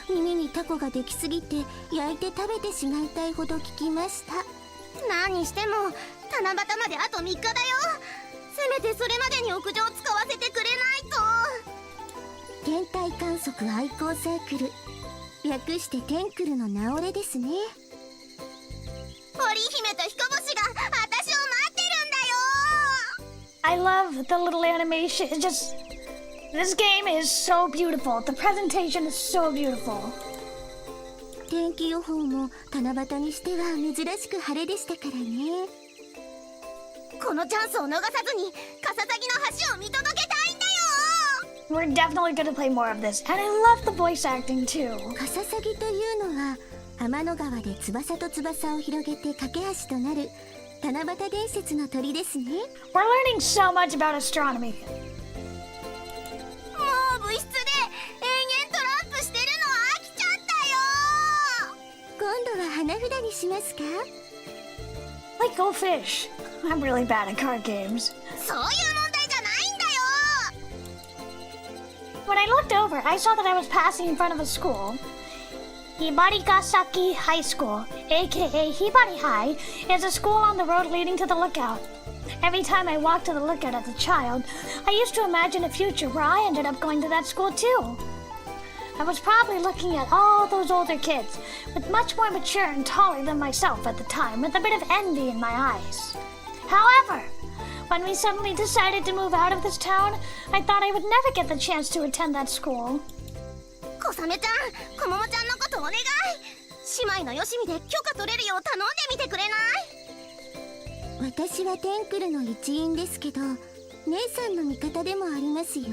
Speaker 2: う耳にタコができすぎて焼いて食べてしまいたいほど聞きました。何しても七夕まであと3日だよ。せめてそれまでに屋上使わせてくれないと。天体観測愛好サークル、略してテンクルの名折れですね。織姫と彦星が私を待ってるんだよ。
Speaker 1: I love the little animation. It's just... This game is so beautiful. The presentation is so beautiful.
Speaker 2: 天気予報も七夕にしては珍しく晴れでしたからね。このチャンスを逃さずにカササギの橋を見届けたいんだよ。
Speaker 1: We're definitely going to play more of this. And I love the voice acting too.
Speaker 2: カササギというのは天の川で翼と翼を広げて架け橋となる七夕伝説の鳥ですね。
Speaker 1: We're learning so much about astronomy.
Speaker 2: もう部室で延々トランプしてるの飽きちゃったよ。今度は花札にしますか？
Speaker 1: Like go fish. I'm really bad at card games.
Speaker 2: そういう問題じゃないんだよ。
Speaker 1: When I looked over, I saw that I was passing in front of a school. Hibarigasaki High School, aka Hibari High, is a school on the road leading to the lookout. Every time I walked to the lookout as a child, I used to imagine a future where I ended up going to that school too. I was probably looking at all those older kids, with much more mature and taller than myself at the time, with a bit of envy in my eyes. However, when we suddenly decided to move out of this town, I thought I would never get the chance to attend that school.
Speaker 2: 小雨ちゃん、こももちゃんのことお願い。姉妹のよしみで許可取れるよう頼んでみてくれない？私はテンクルの一員ですけど、姉さんの味方でもありますよ。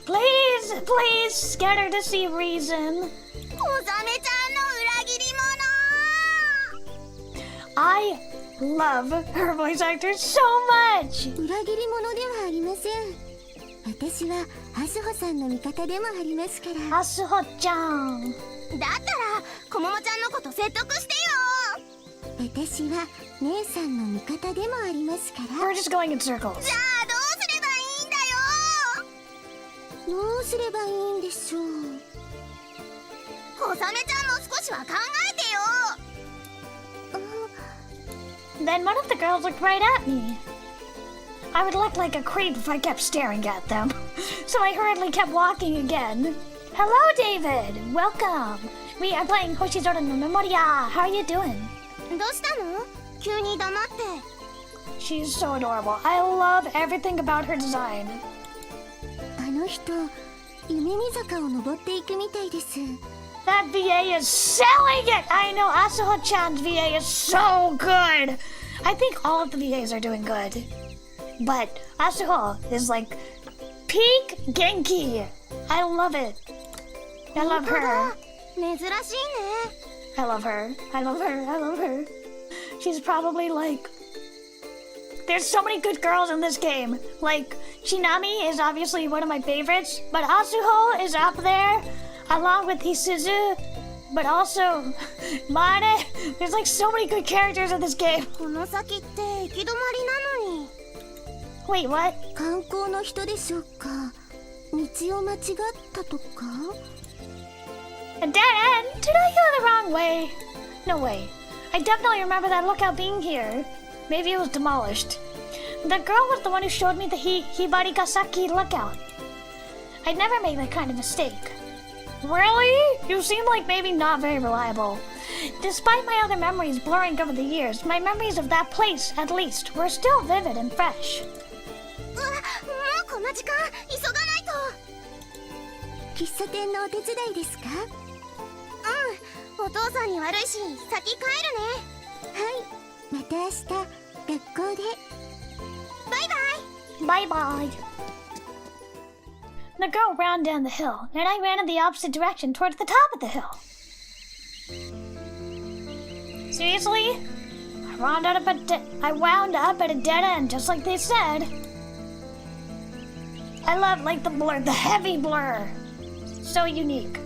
Speaker 1: Please, please, get her to see reason.
Speaker 2: 小雨ちゃんの裏切り者。
Speaker 1: I love her voice actor so much.
Speaker 2: 裏切り者ではありません。私はアスホさんの味方でもありますから。
Speaker 1: アスホちゃん。
Speaker 2: だったらこももちゃんのこと説得してよ。私は姉さんの味方でもありますから。
Speaker 1: We're just going in circles.
Speaker 2: じゃあどうすればいいんだよ。どうすればいいんでしょう。小雨ちゃんも少しは考えてよ。
Speaker 1: Then one of the girls looked right at me. I would look like a creep if I kept staring at them. So I hurriedly kept walking again. Hello, David. Welcome. We are playing Hoshizora no Memoria. How are you doing?
Speaker 2: どうしたの？急に黙って。
Speaker 1: She's so adorable. I love everything about her design.
Speaker 2: あの人、夢見坂を登っていくみたいです。
Speaker 1: That VA is selling it! I know Asuho-chan's VA is so good! I think all of the VAs are doing good. But Asuho is like peak Genki. I love it. I love her.
Speaker 2: 珍しいね。
Speaker 1: I love her. I love her. I love her. She's probably like... There's so many good girls in this game. Like, Shinami is obviously one of my favorites, but Asuho is up there, along with Isuzu, but also Mane. There's like so many good characters in this game.
Speaker 2: この先って行き止まりなのに。
Speaker 1: Wait, what?
Speaker 2: 観光の人でしょうか。道を間違ったとか。
Speaker 1: A dead end? Did I go the wrong way? No way. I definitely remember that lookout being here. Maybe it was demolished. The girl was the one who showed me the Hibarigasaki lookout. I'd never made that kind of mistake. Really? You seem like maybe not very reliable. Despite my other memories blurring over the years, my memories of that place, at least, were still vivid and fresh.
Speaker 2: もうこの時間急がないと。喫茶店のお手伝いですか？うん、お父さんに悪いし先帰るね。はい、また明日学校で。バイバイ。
Speaker 1: Bye-bye. The girl ran down the hill, and I ran in the opposite direction towards the top of the hill. Seriously? I wound up at a dead end, just like they said. I love, like, the heavy blur. So unique.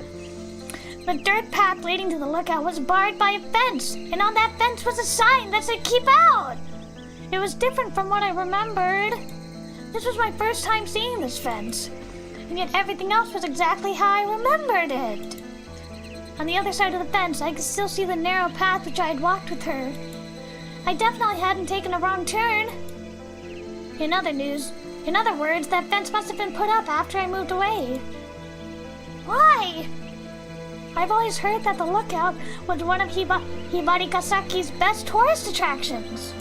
Speaker 1: The dirt path leading to the lookout was barred by a fence, and on that fence was a sign that said, "Keep out!" It was different from what I remembered. This was my first time seeing this fence, and yet everything else was exactly how I remembered it. On the other side of the fence, I could still see the narrow path which I had walked with her. I definitely hadn't taken a wrong turn. In other words, that fence must have been put up after I moved away. Why? I've always heard that the lookout was one of Hibarikasaki's best tourist attractions.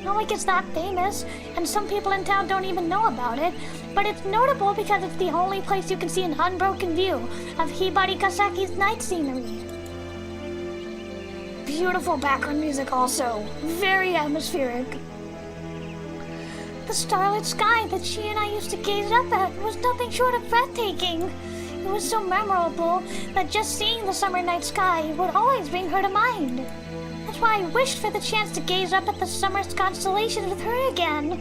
Speaker 1: Not like it's that famous, and some people in town don't even know about it, but it's notable because it's the only place you can see an unbroken view of Hibarikasaki's night scenery. Beautiful background music also, very atmospheric. The starlit sky that she and I used to gaze up at was nothing short of breathtaking. It was so memorable that just seeing the summer night sky would always bring her to mind. That's why I wished for the chance to gaze up at the summer's constellations with her again.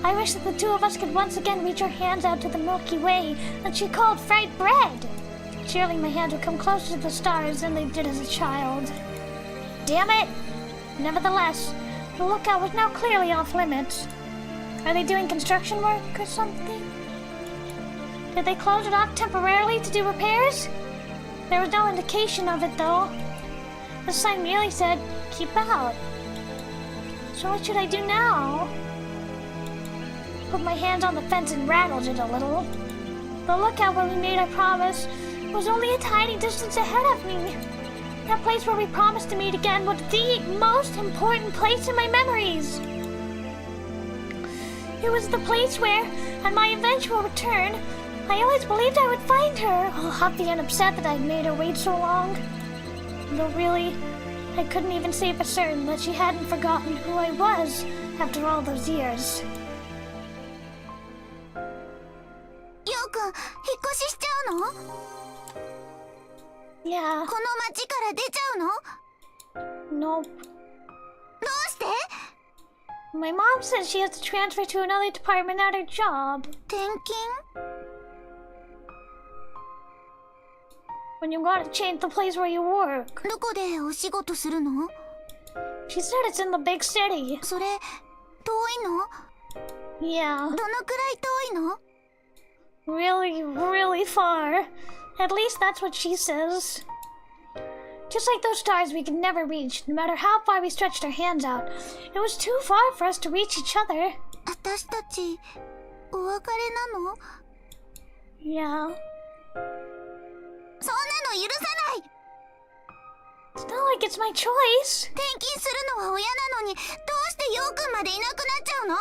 Speaker 1: I wish that the two of us could once again reach our hands out to the Milky Way that she called fried bread. Surely my hands would come closer to the stars than they did as a child. Damn it! Nevertheless, the lookout was now clearly off limits. Are they doing construction work or something? Did they close it off temporarily to do repairs? There was no indication of it though. The sign merely said, "Keep out." So what should I do now? Put my hands on the fence and rattled it a little. The lookout where we made our promise was only a tiny distance ahead of me. That place where we promised to meet again was the most important place in my memories. It was the place where, on my eventual return, I always believed I would find her, all happy and upset that I'd made her wait so long. Though really, I couldn't even say for certain that she hadn't forgotten who I was after all those years.
Speaker 2: ようくん、引っ越ししちゃうの？
Speaker 1: Yeah.
Speaker 2: この町から出ちゃうの？
Speaker 1: Nope.
Speaker 2: どうして？
Speaker 1: My mom says she has to transfer to another department at her job.
Speaker 2: 転勤？
Speaker 1: When you gotta change the place where you work.
Speaker 2: どこでお仕事するの？
Speaker 1: She said it's in the big city.
Speaker 2: それ、遠いの？
Speaker 1: Yeah.
Speaker 2: どのくらい遠いの？
Speaker 1: Really, really far. At least that's what she says. Just like those stars we could never reach, no matter how far we stretched our hands out. It was too far for us to reach each other.
Speaker 2: 私たち、お別れなの？
Speaker 1: Yeah.
Speaker 2: そんなの許さない！
Speaker 1: It's not like it's my choice.
Speaker 2: 転勤するのは親なのに、どうしてヨウくんまでいなくなっちゃうの？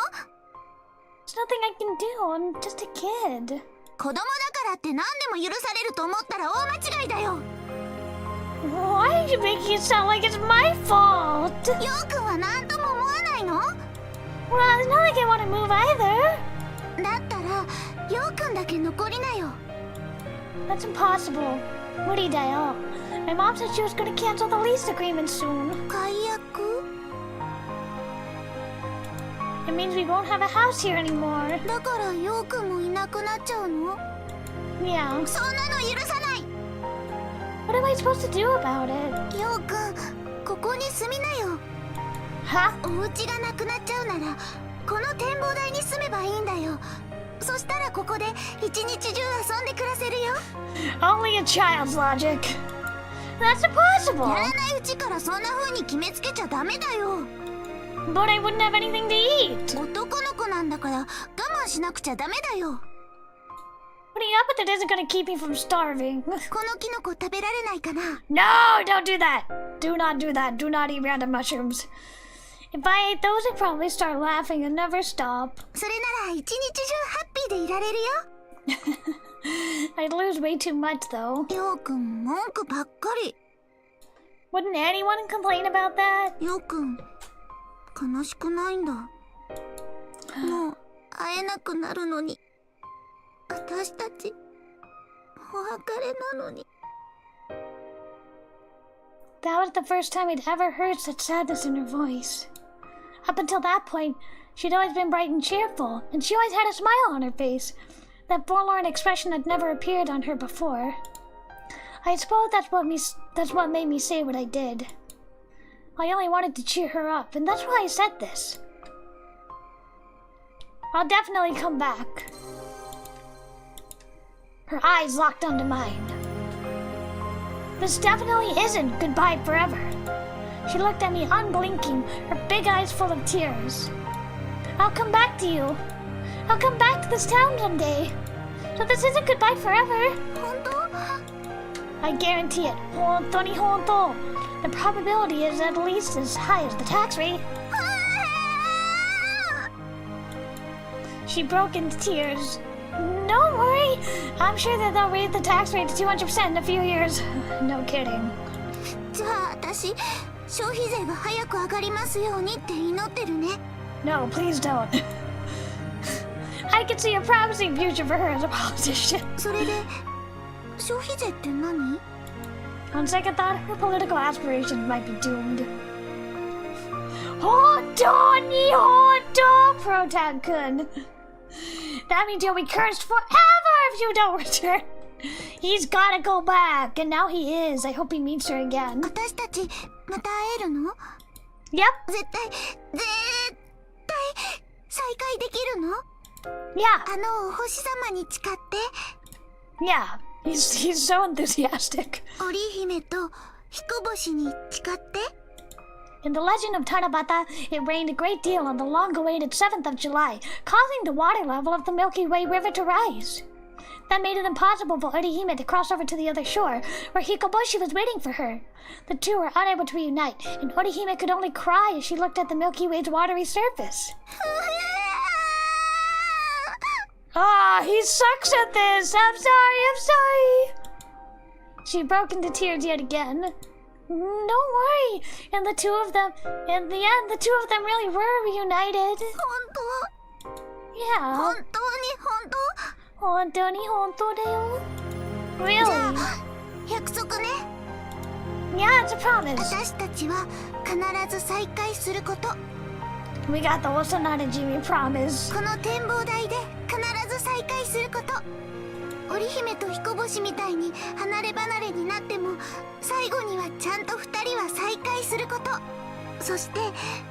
Speaker 1: There's nothing I can do. I'm just a kid.
Speaker 2: 子供だからって何でも許されると思ったら大間違いだよ。
Speaker 1: Why are you making it sound like it's my fault?
Speaker 2: ヨウくんは何とも思わないの？
Speaker 1: Well, it's not like I want to move either.
Speaker 2: だったら、ヨウくんだけ残りなよ。
Speaker 1: That's impossible. 無理だよ. My mom said she was going to cancel the lease agreement soon.
Speaker 2: 解約？
Speaker 1: It means we won't have a house here anymore.
Speaker 2: だからヨウくんもいなくなっちゃうの？
Speaker 1: Yeah.
Speaker 2: そんなの許さない！
Speaker 1: What am I supposed to do about it?
Speaker 2: ヨウくん、ここに住みなよ。
Speaker 1: Huh?
Speaker 2: お家がなくなっちゃうなら、この展望台に住めばいいんだよ。そしたらここで一日中遊んで暮らせるよ。
Speaker 1: Only a child's logic. That's impossible.
Speaker 2: やらないうちからそんな風に決めつけちゃダメだよ。
Speaker 1: But I wouldn't have anything to eat.
Speaker 2: 男の子なんだから我慢しなくちゃダメだよ。
Speaker 1: Putting up with it isn't gonna keep me from starving.
Speaker 2: このキノコ食べられないかな。
Speaker 1: No, don't do that. Do not do that. Do not eat random mushrooms. If I ate those, I'd probably start laughing and never stop.
Speaker 2: それなら一日中ハッピーでいられるよ。
Speaker 1: I'd lose way too much, though.
Speaker 2: ようくん文句ばっかり。
Speaker 1: Wouldn't anyone complain about that?
Speaker 2: ようくん悲しくないんだ。もう会えなくなるのに。私たちお別れなのに。
Speaker 1: That was the first time I'd ever heard such sadness in her voice. Up until that point, she'd always been bright and cheerful, and she always had a smile on her face. That forlorn expression had never appeared on her before. I suppose that's what made me say what I did. I only wanted to cheer her up, and that's why I said this. I'll definitely come back. Her eyes locked onto mine. This definitely isn't goodbye forever. She looked at me unblinking, her big eyes full of tears. I'll come back to you. I'll come back to this town someday. So this isn't goodbye forever.
Speaker 2: 本当？
Speaker 1: I guarantee it. 本当に本当. The probability is at least as high as the tax rate. She broke into tears. Don't worry. I'm sure that they'll raise the tax rate to 200% in a few years. No kidding.
Speaker 2: じゃあ私消費税が早く上がりますようにって祈ってるね。
Speaker 1: No, please don't. I can see a promising future for her as a politician.
Speaker 2: それで消費税って何？
Speaker 1: On second thought, her political aspirations might be doomed. 本当に本当, Protan-kun. That means you'll be cursed forever if you don't return. He's gotta go back, and now he is. I hope he meets her again.
Speaker 2: 私たちまた会えるの？
Speaker 1: Yep.
Speaker 2: 絶対再会できるの？
Speaker 1: Yeah.
Speaker 2: 星様に誓って。
Speaker 1: Yeah. He's so enthusiastic.
Speaker 2: 織姫と彦星に誓って。
Speaker 1: In the legend of Tanabata, it rained a great deal on the long-awaited 7th of July, causing the water level of the Milky Way River to rise. That made it impossible for Orihime to cross over to the other shore, where Hikoboshi was waiting for her. The two were unable to reunite, and Orihime could only cry as she looked at the Milky Way's watery surface. Ah, he sucks at this! I'm sorry! She broke into tears yet again. Don't worry. In the end, the two of them really were reunited.
Speaker 2: 本当？
Speaker 1: Yeah.
Speaker 2: 本当に本当？
Speaker 1: 本当に本当だよ.
Speaker 2: じゃ
Speaker 1: Really?
Speaker 2: あ約束ね。
Speaker 1: Yeah, it's a promise.
Speaker 2: 私たちは必ず再会すること。
Speaker 1: We got the Osanadaji promise.
Speaker 2: この展望台で必ず再会すること。織姫と彦星みたいに離れ離れになっても最後にはちゃんと二人は再会すること。そして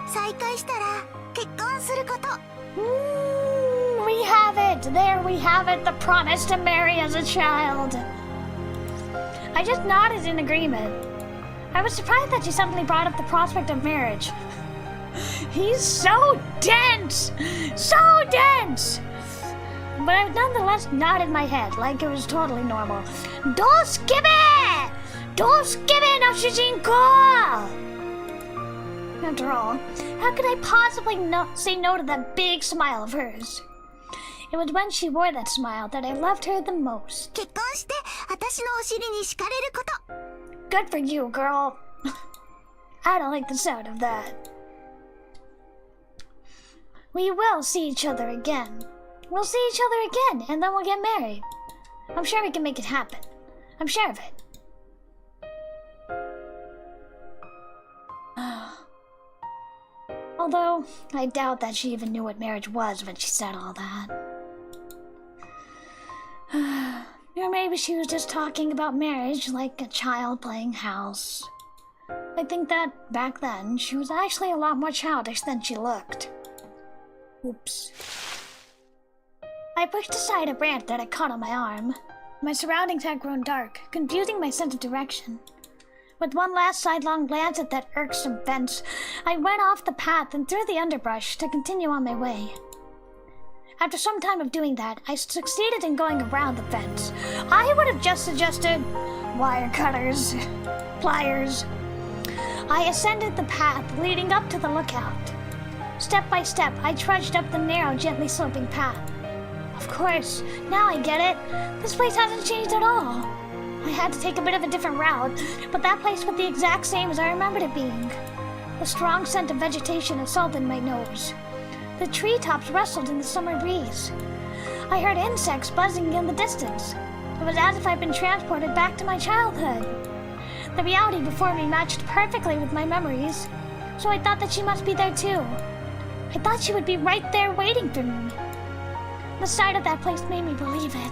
Speaker 2: 再会したら結婚すること。
Speaker 1: We have it. There we have it. The promise to marry as a child. I just nodded in agreement. I was surprised that she suddenly brought up the prospect of marriage. He's so dense! So dense! But I nonetheless nodded my head like it was totally normal. Doskebe! Doskebe no shujinko! After all, how could I possibly say no to that big smile of hers? It was when she wore that smile that I loved her the most.
Speaker 2: 結婚して私のお尻に敷かれること。
Speaker 1: Good for you, girl. I don't like the sound of that. We will see each other again. We'll see each other again, and then we'll get married. I'm sure we can make it happen. I'm sure of it. Although, I doubt that she even knew what marriage was when she said all that. Or maybe she was just talking about marriage like a child playing house. I think that back then, she was actually a lot more childish than she looked. Oops. I pushed aside a branch that I caught on my arm. My surroundings had grown dark, confusing my sense of direction. With one last sidelong glance at that irksome fence, I went off the path and through the underbrush to continue on my way. After some time of doing that, I succeeded in going around the fence. I would have just suggested wire cutters, pliers. I ascended the path leading up to the lookout. Step by step, I trudged up the narrow, gently sloping path. Of course, now I get it. This place hasn't changed at all. I had to take a bit of a different route, but that place was the exact same as I remembered it being. The strong scent of vegetation assaulted my nose. The treetops rustled in the summer breeze. I heard insects buzzing in the distance. It was as if I'd been transported back to my childhood. The reality before me matched perfectly with my memories, so I thought that she must be there too. I thought she would be right there waiting for me. The sight of that place made me believe it.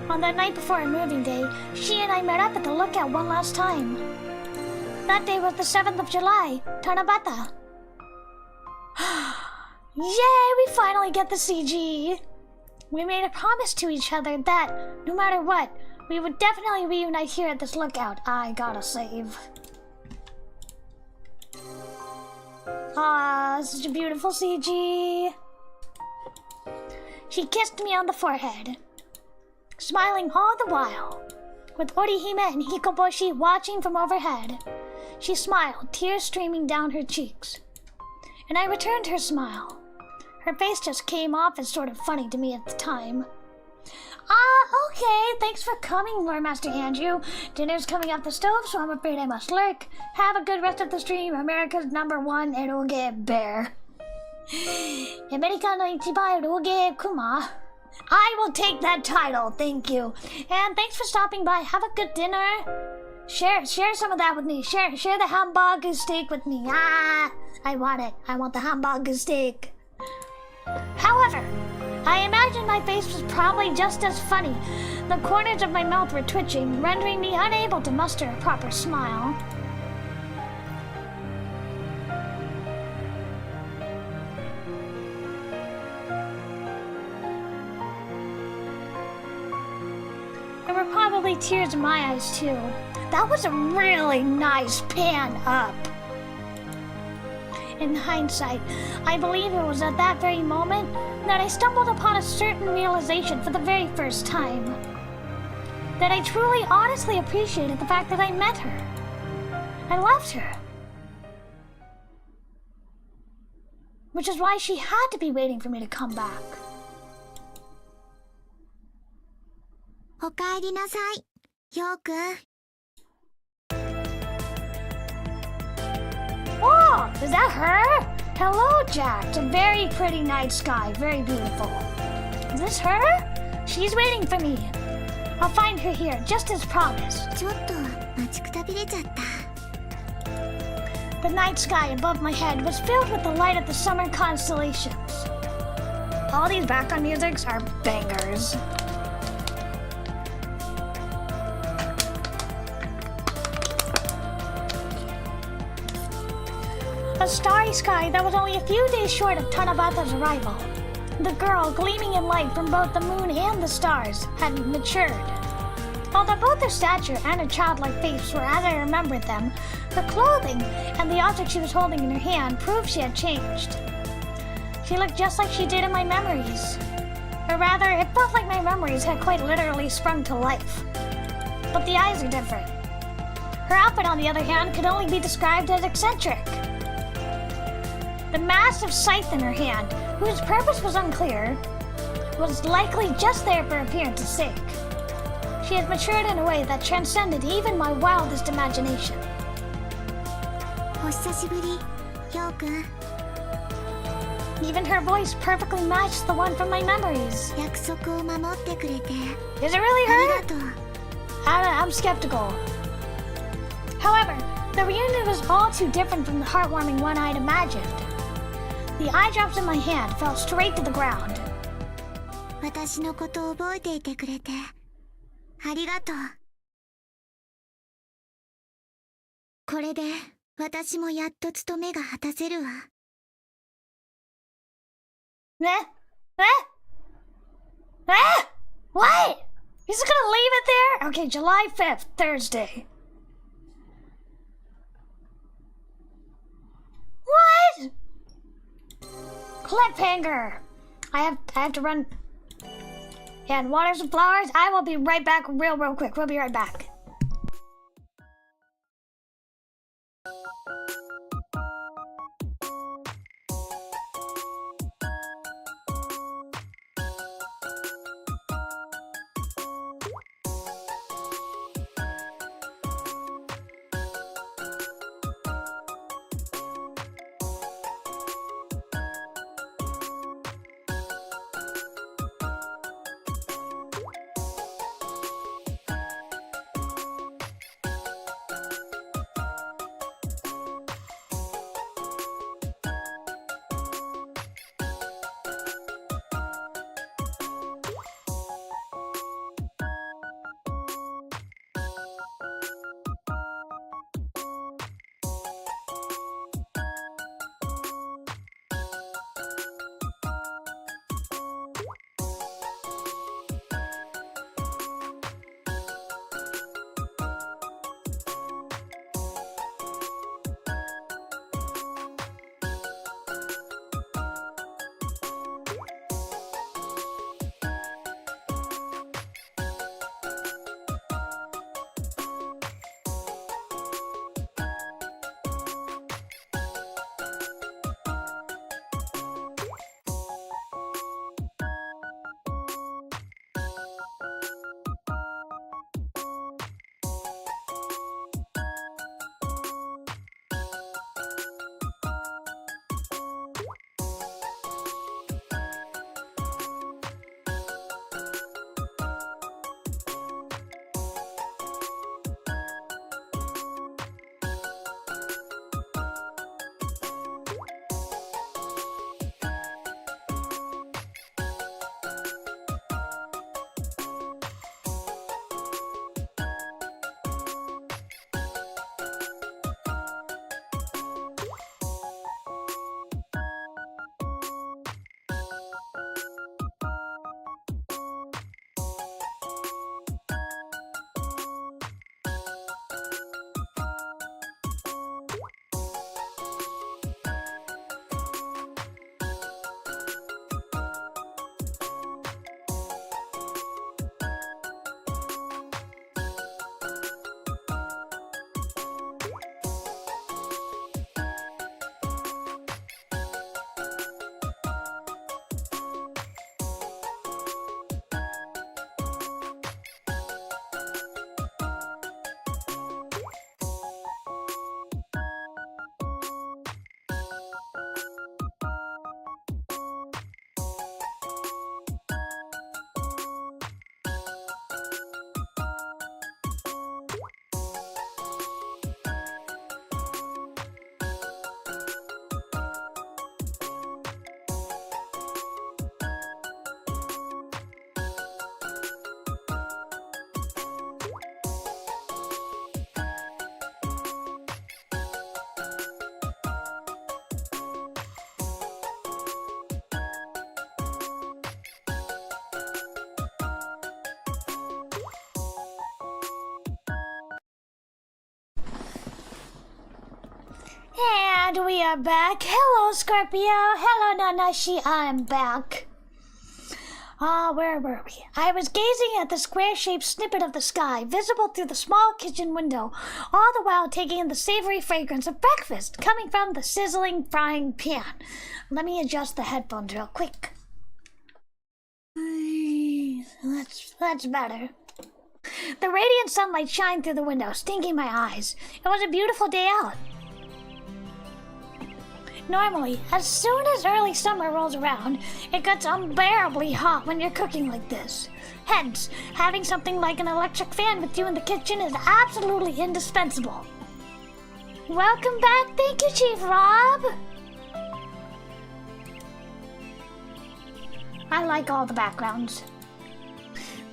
Speaker 1: On that night before our moving day, she and I met up at the lookout one last time. That day was the 7th of July, Tanabata. Yay, we finally get the CG! We made a promise to each other that, no matter what, we would definitely reunite here at this lookout. I gotta save. Ah, such a beautiful CG. She kissed me on the forehead, smiling all the while, with Orihime and Hikoboshi watching from overhead. She smiled, tears streaming down her cheeks, and I returned her smile. Her face just came off as sort of funny to me at the time. Okay, thanks for coming, Lord Master Andrew. Dinner's coming off the stove, so I'm afraid I must lurk. Have a good rest of the stream, America's #1 eroge bear. America no ichiban eroge kuma. I will take that title, thank you. And thanks for stopping by. Have a good dinner. Share some of that with me. Share the hamburger steak with me. I want it. I want the hamburger steak. However, I imagine my face was probably just as funny. The corners of my mouth were twitching, rendering me unable to muster a proper smile. There were probably tears in my eyes too. That was a really nice pan up. In hindsight, I believe it was at that very moment that I stumbled upon a certain realization for the very first time. That I truly, honestly appreciated the fact that I met her. I loved her. Which is why she had to be waiting for me to come back.
Speaker 2: おかえりなさい、ようくん。
Speaker 1: Oh, is that her? Hello, Jack. It's a very pretty night sky. Very beautiful. Is this her? She's waiting for me. I'll find her here, just as promised.
Speaker 2: ちょっと待ちくたびれちゃった。
Speaker 1: The night sky above my head was filled with the light of the summer constellations. All these background musics are bangers. A starry sky that was only a few days short of Tanabata's arrival. The girl, gleaming in light from both the moon and the stars, had matured. Although both her stature and her childlike face were as I remembered them, her clothing and the object she was holding in her hand proved she had changed. She looked just like she did in my memories. Or rather, it felt like my memories had quite literally sprung to life. But the eyes are different. Her outfit, on the other hand, could only be described as eccentric. The massive scythe in her hand, whose purpose was unclear, was likely just there for appearance's sake. She had matured in a way that transcended even my wildest imagination.
Speaker 2: お久しぶり、ようくん。
Speaker 1: Even her voice perfectly matched the one from my memories.
Speaker 2: 約束を守ってくれて
Speaker 1: Is it really
Speaker 2: あり
Speaker 1: her?
Speaker 2: がとう。
Speaker 1: I'm skeptical. However, the reunion was all too different from the heartwarming one I'd imagined. The eye drops in my hand fell straight to the ground.
Speaker 2: 私のことを覚えていてくれてありがとう。これで私もやっと務めが果たせるわ。
Speaker 1: Eh? What? He's gonna leave it there? Okay, July 5th, Thursday. What? Cliffhanger. I have to run. And waters and flowers. I will be right back real quick. We'll be right back. And we are back. Hello, Scorpio. Hello, Nanashi. I'm back. Where were we? I was gazing at the square-shaped snippet of the sky, visible through the small kitchen window, all the while taking in the savory fragrance of breakfast coming from the sizzling frying pan. Let me adjust the headphones real quick. That's better. The radiant sunlight shined through the window, stinging my eyes. It was a beautiful day out. Normally, as soon as early summer rolls around, it gets unbearably hot when you're cooking like this. Hence, having something like an electric fan with you in the kitchen is absolutely indispensable. Welcome back, thank you, Chief Rob! I like all the backgrounds.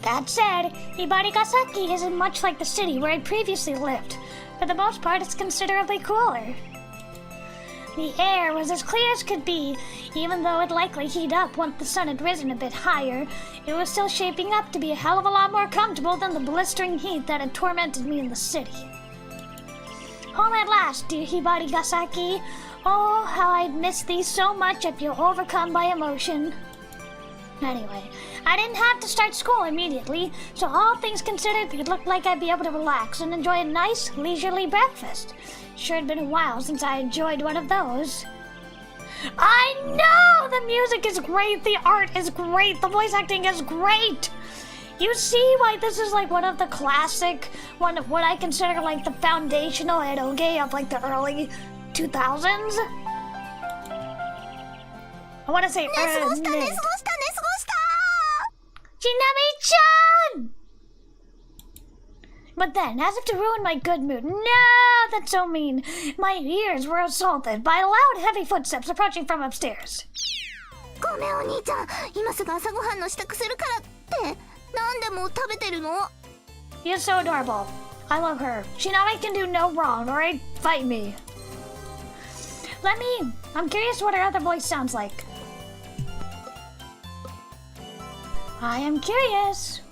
Speaker 1: That said, Ibarigasaki isn't much like the city where I previously lived. For the most part, it's considerably cooler. The air was as clear as could be, even though it'd likely heat up once the sun had risen a bit higher. It was still shaping up to be a hell of a lot more comfortable than the blistering heat that had tormented me in the city. Home at last, dear Hibari Gasaki. Oh, how I'd miss thee so much if you're overcome by emotion. Anyway, I didn't have to start school immediately, so all things considered, it looked like I'd be able to relax and enjoy a nice, leisurely breakfast. Sure had been a while since I enjoyed one of those. I know! The music is great, the art is great, the voice acting is great! You see why this is like one of the classic, one of what I consider like the foundational eroge of like the early 2000s? I want to say mid. Chinami-chan! But then, as if to ruin my good mood, no, that's so mean. My ears were assaulted by loud, heavy footsteps approaching from upstairs.
Speaker 2: ごめんお兄ちゃん、今すぐ朝ごはんの支度するからって。なんでもう食べてるの？
Speaker 1: You're so adorable. I love her. Shinami can do no wrong, alright? Fight me. I'm curious what her other voice sounds like. I am curious.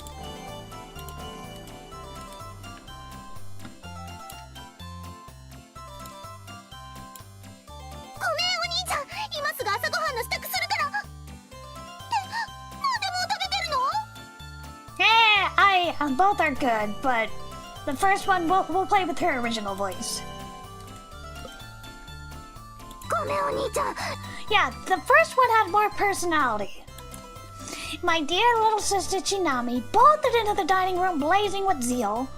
Speaker 1: Both are good, but the first one we'll play with her original voice. Yeah, the first one had more personality. My dear little sister Chinami bolted into the dining room blazing with zeal.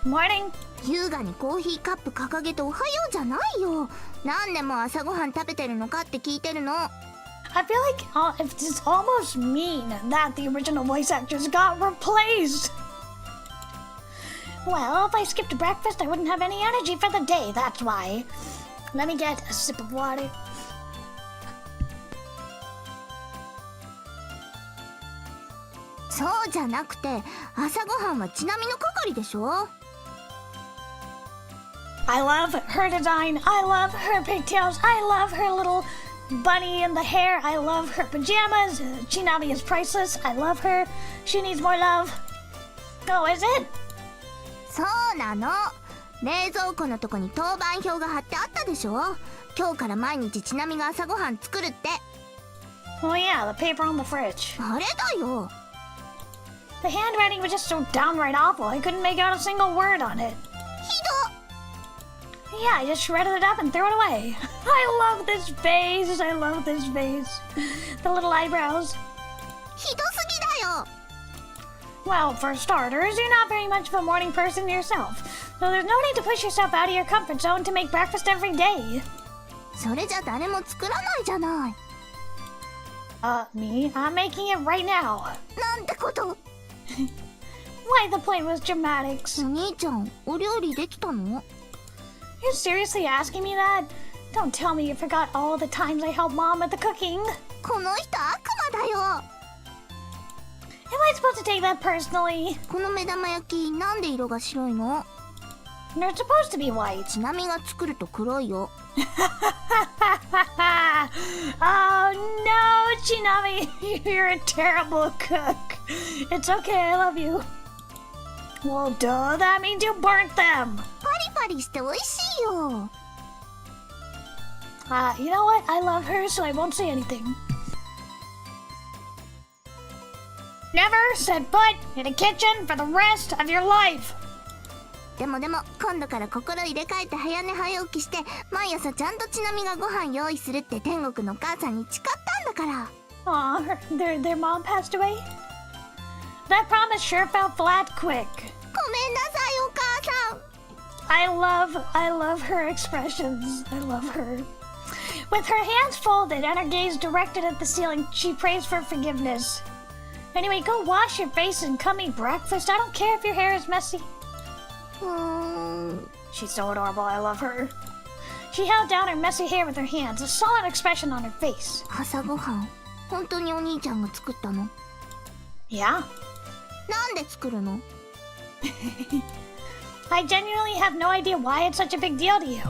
Speaker 1: Morning.
Speaker 2: 優雅にコーヒーカップ掲げておはようじゃないよ。何でも朝ごはん食べてるのかって聞いてるの。
Speaker 1: I feel like it's almost mean that the original voice actors got replaced. Well, if I skipped breakfast, I wouldn't have any energy for the day, that's why. Let me get a sip of water.
Speaker 2: So じゃなくて、朝ごはんはちなみの係でしょ?
Speaker 1: I love her design, I love her pigtails, I love her little bunny in the hair, I love her pajamas. Chinami is priceless, I love her. She needs more love. Oh, is it?
Speaker 2: そうなの。冷蔵庫のとこに当番表が貼ってあったでしょ。今日から毎日ちなみが朝ごはん作るって。
Speaker 1: Oh yeah, the paper on the fridge.
Speaker 2: あれだよ。
Speaker 1: The handwriting was just so downright awful, I couldn't make out a single word on it.
Speaker 2: ひどっ。
Speaker 1: Yeah, I just shredded it up and threw it away. I love this face. I love this face. The little eyebrows.
Speaker 2: ひどすぎだよ。
Speaker 1: Well, for starters, you're not very much of a morning person yourself. So there's no need to push yourself out of your comfort zone to make breakfast every day.
Speaker 2: それじゃ誰も作らないじゃない。
Speaker 1: Me? I'm making it right now.
Speaker 2: なんてこと。
Speaker 1: Why the point was dramatics?
Speaker 2: お兄ちゃん、お料理できたの？
Speaker 1: You're seriously asking me that? Don't tell me you forgot all the times I helped Mom with the cooking.
Speaker 2: この人悪魔だよ。
Speaker 1: Am I supposed to take that personally?
Speaker 2: この目玉焼き、なんで色が白いの？
Speaker 1: They're supposed to be white.
Speaker 2: ちなみが作ると黒いよ。
Speaker 1: Oh no, Chinami, you're a terrible cook. It's okay, I love you. Well, duh, that means you burnt them.
Speaker 2: パリパリして美味しいよ。
Speaker 1: You know what? I love her, so I won't say anything. Never set foot in a kitchen for the rest of your life.
Speaker 2: でも今度から心入れ替えて早寝早起きして毎朝ちゃんとちなみがご飯用意するって天国のお母さんに誓ったんだから。
Speaker 1: Aw, their mom passed away? That promise sure fell flat quick.
Speaker 2: ごめんなさいお母さん。
Speaker 1: I love her expressions. I love her. With her hands folded and her gaze directed at the ceiling, she prays for forgiveness. Anyway, go wash your face and come eat breakfast. I don't care if your hair is messy. She's so adorable. I love her. She held down her messy hair with her hands, a sullen expression on her face.
Speaker 2: 朝ごはん、本当にお兄ちゃんが作ったの？
Speaker 1: Yeah.
Speaker 2: なんで作るの？
Speaker 1: I genuinely have no idea why it's such a big deal to you.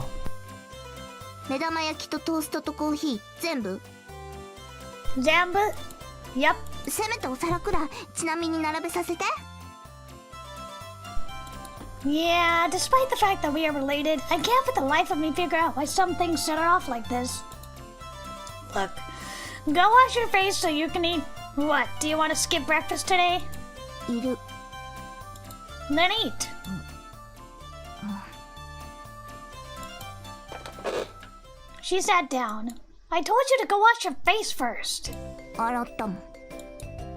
Speaker 2: 目玉焼きとトーストとコーヒー全部
Speaker 1: Zambu? Yep.
Speaker 2: せめてお皿くらいちなみに並べさせて
Speaker 1: Yeah, despite the fact that we are related, I can't for the life of me figure out why some things set her off like this. Look, go wash your face so you can eat. What, do you want to skip breakfast today?
Speaker 2: いる
Speaker 1: Then eat. She sat down. I told you to go wash your face first.
Speaker 2: 洗ったもん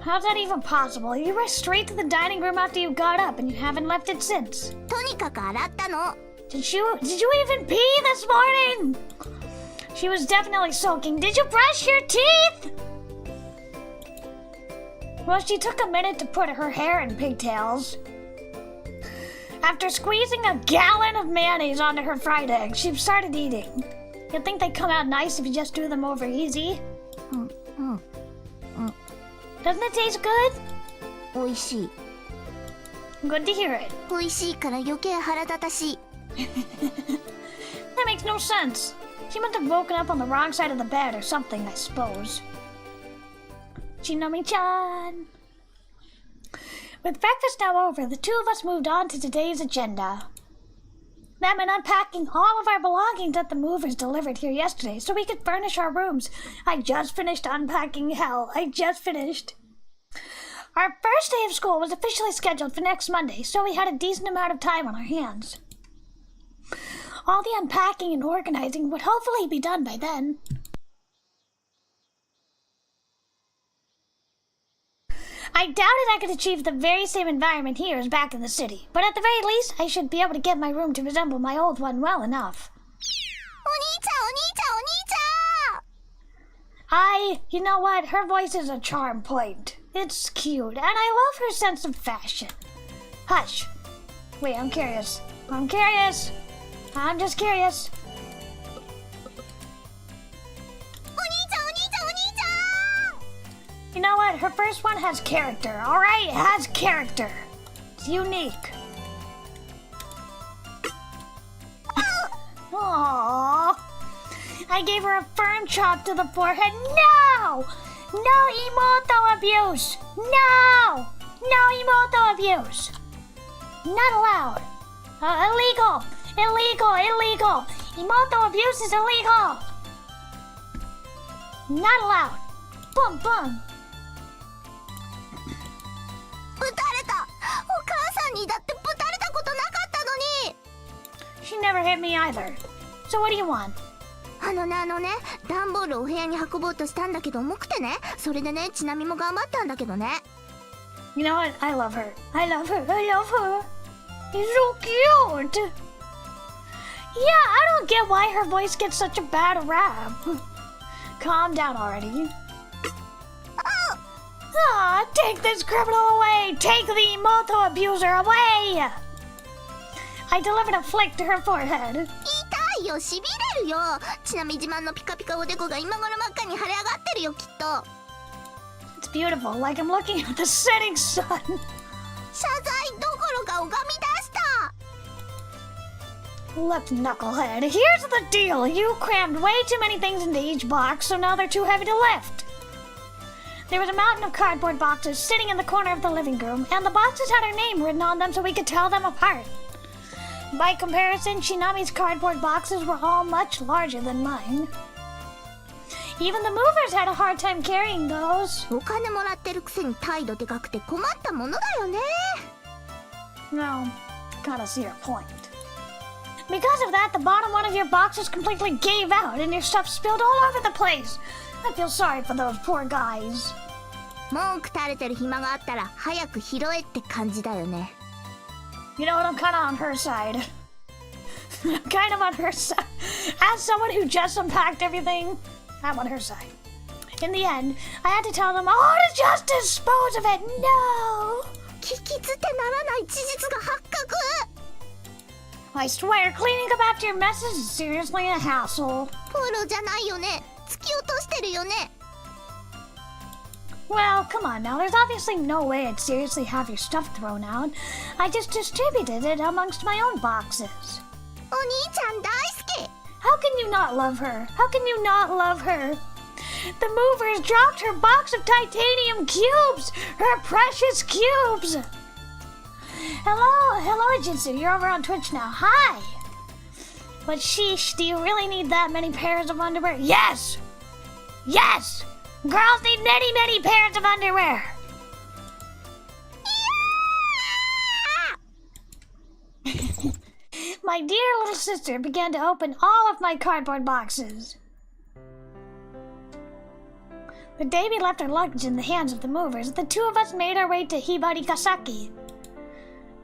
Speaker 1: How's that even possible? You rushed straight to the dining room after you got up and you haven't left it since.
Speaker 2: とにかく洗ったの
Speaker 1: Did you even pee this morning? She was definitely soaking. Did you brush your teeth? Well, she took a minute to put her hair in pigtails. After squeezing a gallon of mayonnaise onto her fried eggs, she started eating. You'd think they'd come out nice if you just do them over easy. Doesn't it taste good?
Speaker 2: おいしい
Speaker 1: Good to hear it.
Speaker 2: おいしいから余計腹立たしい
Speaker 1: That makes no sense. She must have woken up on the wrong side of the bed or something, I suppose. Chinami-chan. With breakfast now over, the two of us moved on to today's agenda. That meant unpacking all of our belongings that the movers delivered here yesterday so we could furnish our rooms. I just finished unpacking. Hell, I just finished. Our first day of school was officially scheduled for next Monday, so we had a decent amount of time on our hands. All the unpacking and organizing would hopefully be done by then. I doubted I could achieve the very same environment here as back in the city, but at the very least, I should be able to get my room to resemble my old one well enough.
Speaker 2: お兄ちゃんお兄ちゃんお兄ちゃん
Speaker 1: You know what? Her voice is a charm point. It's cute, and I love her sense of fashion. Hush. Wait, I'm curious. I'm just curious.
Speaker 2: お兄ちゃんお兄ちゃんお兄ちゃん
Speaker 1: You know what? Her first one has character, alright? It has character. It's unique. Aww. I gave her a firm chop to the forehead. No! No emoto abuse! No! No emoto abuse! Not allowed. Illegal! Illegal! Emoto abuse is illegal! Not allowed. Boom, boom.
Speaker 2: ぶたれたお母さんにだってぶたれたことなかったのに
Speaker 1: She never hit me either. So what do you want?
Speaker 2: あのね段ボールをお部屋に運ぼうとしたんだけど重くてねそれでねちなみも頑張ったんだけどね
Speaker 1: You know what? I love her. I love her. She's so cute. Yeah, I don't get why her voice gets such a bad rap. Calm down already. Take this criminal away! Take the emoto abuser away! I delivered a flick to her forehead.
Speaker 2: 痛いよしびれるよちなみ自慢のピカピカおでこが今頃真っ赤に腫れ上がってるよきっと
Speaker 1: It's beautiful, like I'm looking at the setting sun.
Speaker 2: 謝罪どころか拝み出した
Speaker 1: Look, knucklehead, here's the deal. You crammed way too many things into each box, so now they're too heavy to lift. There was a mountain of cardboard boxes sitting in the corner of the living room, and the boxes had her name written on them so we could tell them apart. By comparison, Shinami's cardboard boxes were all much larger than mine. Even the movers had a hard time carrying those.
Speaker 2: お金もらってるくせに態度でかくて困ったものだよね
Speaker 1: No, gotta see your point. Because of that, the bottom one of your boxes completely gave out and your stuff spilled all over the place. I feel sorry for those poor guys.
Speaker 2: 文句垂れてる暇があったら早く拾えって感じだよね
Speaker 1: You know what? I'm kind of on her side. I'm kind of on her side. As someone who just unpacked everything, I'm on her side. In the end, I had to tell them, to just dispose of it. No!
Speaker 2: 聞き捨てならない事実が発覚
Speaker 1: I swear, cleaning up after your messes is seriously a hassle.
Speaker 2: プロじゃないよね突き落としてるよね
Speaker 1: Well, come on now, there's obviously no way I'd seriously have your stuff thrown out. I just distributed it amongst my own boxes.
Speaker 2: お兄ちゃん大好き。
Speaker 1: How can you not love her? How can you not love her? The movers dropped her box of titanium cubes! Her precious cubes! Hello, Jinsu, you're over on Twitch now. Hi! But sheesh, do you really need that many pairs of underwear? Yes! Yes! Girls need many, many pairs of underwear! My dear little sister began to open all of my cardboard boxes. The day we left our luggage in the hands of the movers, the two of us made our way to Hibarikasaki.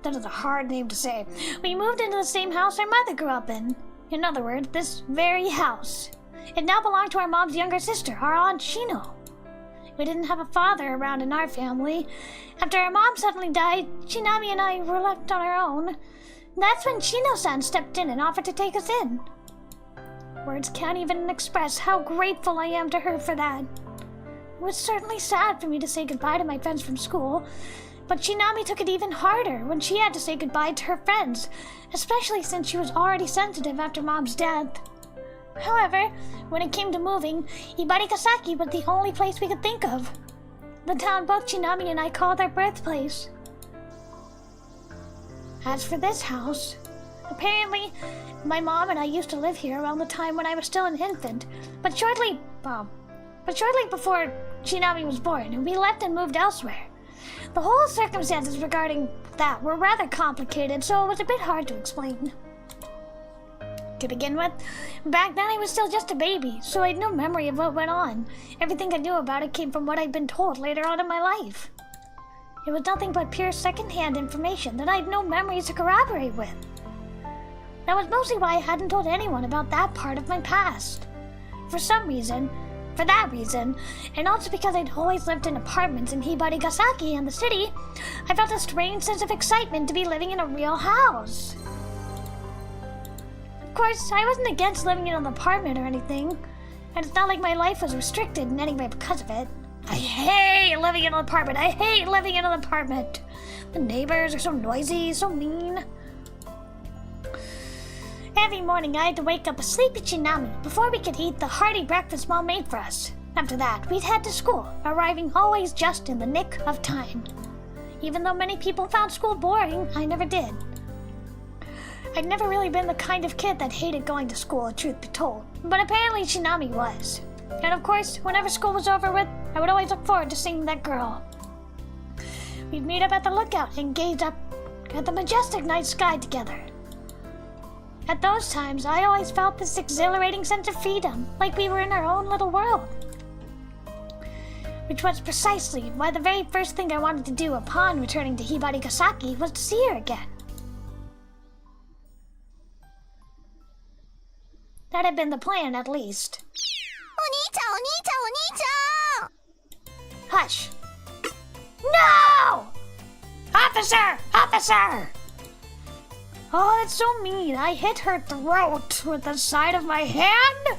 Speaker 1: That is a hard name to say. We moved into the same house our mother grew up in. In other words, this very house. It now belonged to our mom's younger sister, our Aunt Shino. We didn't have a father around in our family. After our mom suddenly died, Shinami and I were left on our own. That's when Shino-san stepped in and offered to take us in. Words can't even express how grateful I am to her for that. It was certainly sad for me to say goodbye to my friends from school, but Shinami took it even harder when she had to say goodbye to her friends, especially since she was already sensitive after Mom's death. However, when it came to moving, Ibarikasaki was the only place we could think of. The town both Shinami and I called our birthplace. As for this house, apparently, my mom and I used to live here around the time when I was still an infant, but shortly before Shinami was born, we left and moved elsewhere. The whole circumstances regarding that were rather complicated, so it was a bit hard to explain. To begin with, back then I was still just a baby, so I had no memory of what went on. Everything I knew about it came from what I'd been told later on in my life. It was nothing but pure second-hand information that I had no memories to corroborate with. That was mostly why I hadn't told anyone about that part of my past. For that reason, and also because I'd always lived in apartments in Hibarigasaki and the city, I felt a strange sense of excitement to be living in a real house. Of course, I wasn't against living in an apartment or anything, and it's not like my life was restricted in any way because of it. I hate living in an apartment. I hate living in an apartment. The neighbors are so noisy, so mean. Every morning I had to wake up a sleepy Shinami before we could eat the hearty breakfast Mom made for us. After that, we'd head to school, arriving always just in the nick of time. Even though many people found school boring, I never did. I'd never really been the kind of kid that hated going to school, truth be told, but apparently Shinami was. And of course, whenever school was over with, I would always look forward to seeing that girl. We'd meet up at the lookout and gaze up at the majestic night sky together. At those times, I always felt this exhilarating sense of freedom, like we were in our own little world. Which was precisely why the very first thing I wanted to do upon returning to Hibarigasaki was to see her again. That had been the plan, at least.
Speaker 2: お兄ちゃんお兄ちゃんお兄ちゃん
Speaker 1: Hush! No! Officer! Officer! Oh, that's so mean. I hit her throat with the side of my hand?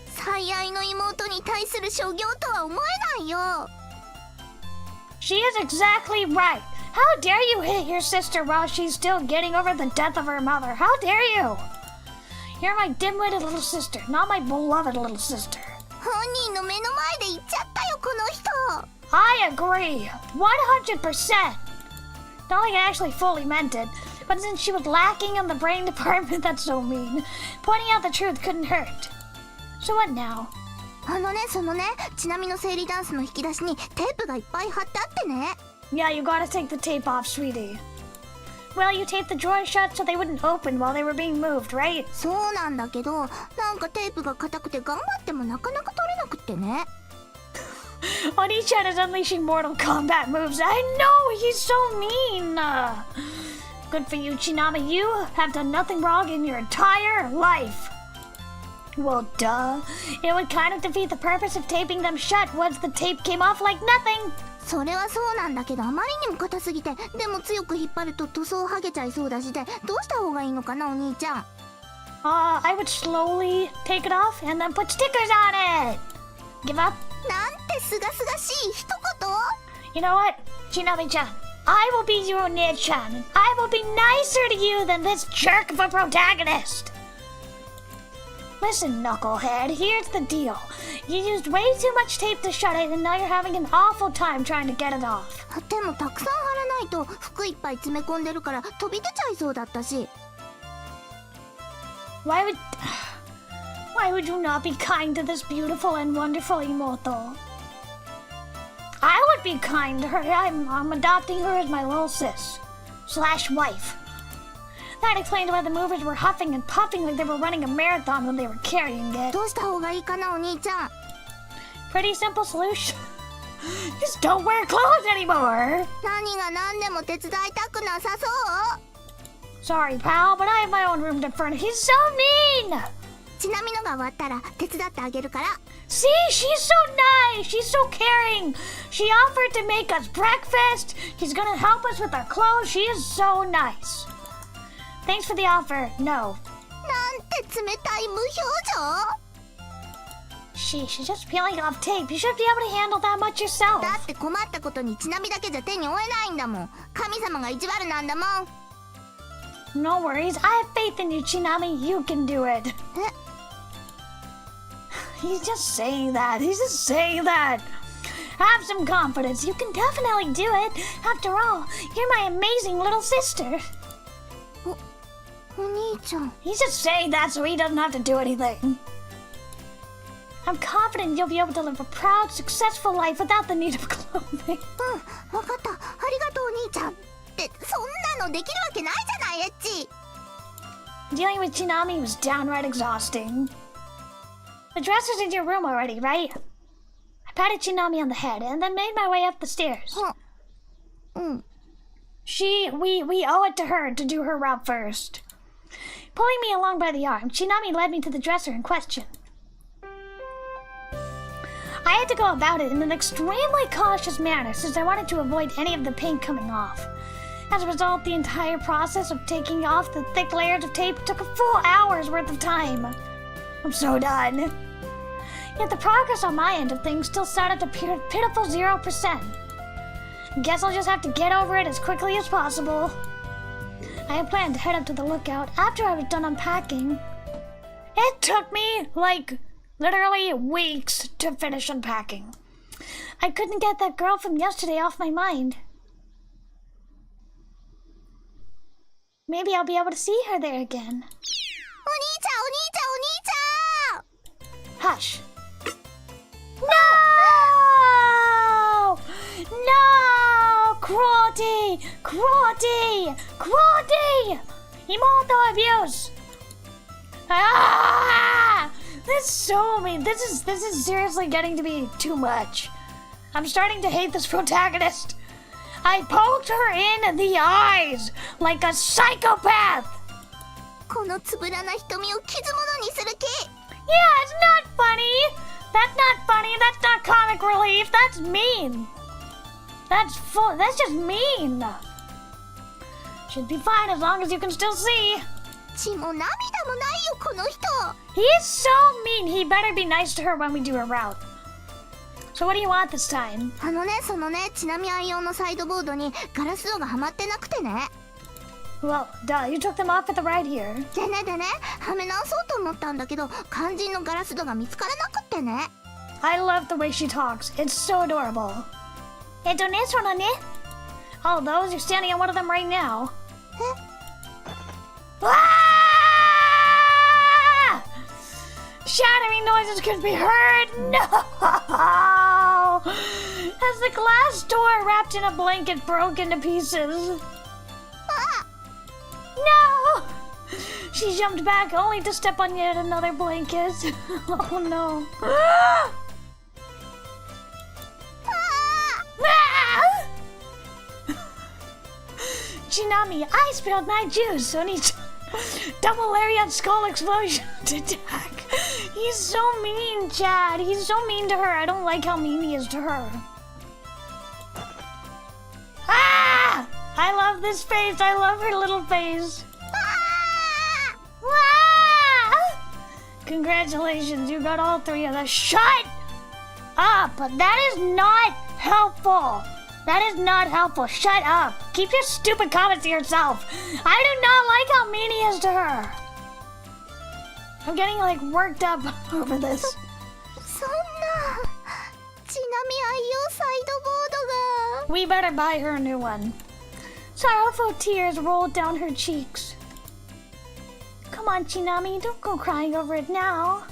Speaker 2: 最愛の妹に対する所業とは思えないよ
Speaker 1: She is exactly right. How dare you hit your sister while she's still getting over the death of her mother? How dare you? You're my dim-witted little sister, not my beloved little sister.
Speaker 2: 本人の目の前で言っちゃったよこの人
Speaker 1: I agree. 100%. Not like I actually fully meant it, but since she was lacking in the brain department, that's so mean. Pointing out the truth couldn't hurt. So what now?
Speaker 2: そのねちなみの生理ダンスの引き出しにテープがいっぱい貼ってあってね
Speaker 1: Yeah, you gotta take the tape off, sweetie. Well, you taped the drawers shut so they wouldn't open while they were being moved, right?
Speaker 2: そうなんだけどなんかテープが硬くて頑張ってもなかなか取れなくってね
Speaker 1: Oni-chan is unleashing Mortal Kombat moves. I know, he's so mean. Good for you, Shinami. You have done nothing wrong in your entire life. Well, duh. It would kind of defeat the purpose of taping them shut once the tape came off like nothing.
Speaker 2: それはそうなんだけどあまりにも硬すぎてでも強く引っ張ると塗装剥げちゃいそうだしでどうした方がいいのかなお兄ちゃん
Speaker 1: I would slowly take it off and then put stickers on it. Give up?
Speaker 2: なんてすがすがしい一
Speaker 1: You know what, Chinami-chan? I will be your ne-chan, and I will be nicer to you than this jerk of a protagonist. Listen, knucklehead, here's the deal. You used way too much tape to shut it, and now you're having an awful time trying to get it off.
Speaker 2: でもたくさん貼らないと服いっぱい詰め込んでるから飛び出ちゃいそうだったし。
Speaker 1: Why would you not be kind to this beautiful and wonderful Imoto? I would be kind to her. I'm adopting her as my little sis / wife. That explains why the movers were huffing and puffing like they were running a marathon when they were carrying it.
Speaker 2: どうした方がいいかな、お兄ちゃん。
Speaker 1: Pretty simple solution. Just don't wear clothes anymore.
Speaker 2: 何が何でも手伝いたくなさそう。
Speaker 1: Sorry, pal, but I have my own room to furnish. He's so mean.
Speaker 2: ちなみのが終わったら手伝ってあげるから。
Speaker 1: See, she's so nice. She's so caring. She offered to make us breakfast. She's gonna help us with our clothes. She is so nice. Thanks for the offer. No.
Speaker 2: なんて冷たい無表情。
Speaker 1: She's just peeling off tape. You should be able to handle that much yourself.
Speaker 2: だって困ったことにちなみだけじゃ手に負えないんだもん。神様が意地悪なんだもん。
Speaker 1: No worries. I have faith in you, Chinami. You can do it.
Speaker 2: え
Speaker 1: He's just saying that. He's just saying that. Have some confidence. You can definitely do it. After all, you're my amazing little sister.
Speaker 2: お兄ちゃん。
Speaker 1: He's just saying that so he doesn't have to do anything. I'm confident you'll be able to live a proud, successful life without the need of clothing.
Speaker 2: わかった。ありがとうお兄ちゃん。ってそんなのできるわけないじゃないエッチ。
Speaker 1: Dealing with Chinami was downright exhausting. The dresser's in your room already, right? I patted Chinami on the head and then made my way up the stairs.
Speaker 2: うん。
Speaker 1: We owe it to her to do her route first. Pulling me along by the arm, Chinami led me to the dresser in question. I had to go about it in an extremely cautious manner since I wanted to avoid any of the paint coming off. As a result, the entire process of taking off the thick layers of tape took a full hour's worth of time. I'm so done. Yet the progress on my end of things still sat at a pitiful 0%. Guess I'll just have to get over it as quickly as possible. I had planned to head up to the lookout after I was done unpacking. It took me, literally weeks to finish unpacking. I couldn't get that girl from yesterday off my mind. Maybe I'll be able to see her there again.
Speaker 2: お兄ちゃん。
Speaker 1: Hush. No! No! Cruelty! Cruelty! Cruelty! Emoto abuse! Ah! This is so mean. This is seriously getting to be too much. I'm starting to hate this protagonist. I poked her in the eyes like a psychopath.
Speaker 2: このつぶらな瞳を傷物にする気。
Speaker 1: Yeah, it's not funny. That's not funny. That's not comic relief. That's mean. That's just mean. Should be fine as long as you can still see.
Speaker 2: 血も涙もないよこの人。
Speaker 1: He's so mean. He better be nice to her when we do a route. So what do you want this time?
Speaker 2: そのね、ちなみ愛用のサイドボードにガラス戸がはまってなくてね。
Speaker 1: Well, duh, you took them off at the ride here.
Speaker 2: でね、はめ直そうと思ったんだけど、肝心のガラス戸が見つからなくってね。
Speaker 1: I love the way she talks. It's so adorable. そのね。Oh, those? You're standing on one of them right now.
Speaker 2: え
Speaker 1: Ah! Shattering noises could be heard. No! As the glass door wrapped in a blanket broke into pieces. No! She jumped back only to step on yet another blanket. Oh no. Ah! Chinami, I spilled my juice. Oni-chan. Double lariat skull explosion attack. He's so mean, Chad. He's so mean to her. I don't like how mean he is to her. Ah! I love this face. I love her little face. Ah! Congratulations, you got all three of them. Shut up! That is not helpful. That is not helpful. Shut up. Keep your stupid comments to yourself. I do not like how mean he is to her. I'm getting like worked up over this.
Speaker 2: そんなちなみ愛用サイドボードが
Speaker 1: We better buy her a new one. Sorrowful tears rolled down her cheeks. Come on, Chinami, don't go crying over it now.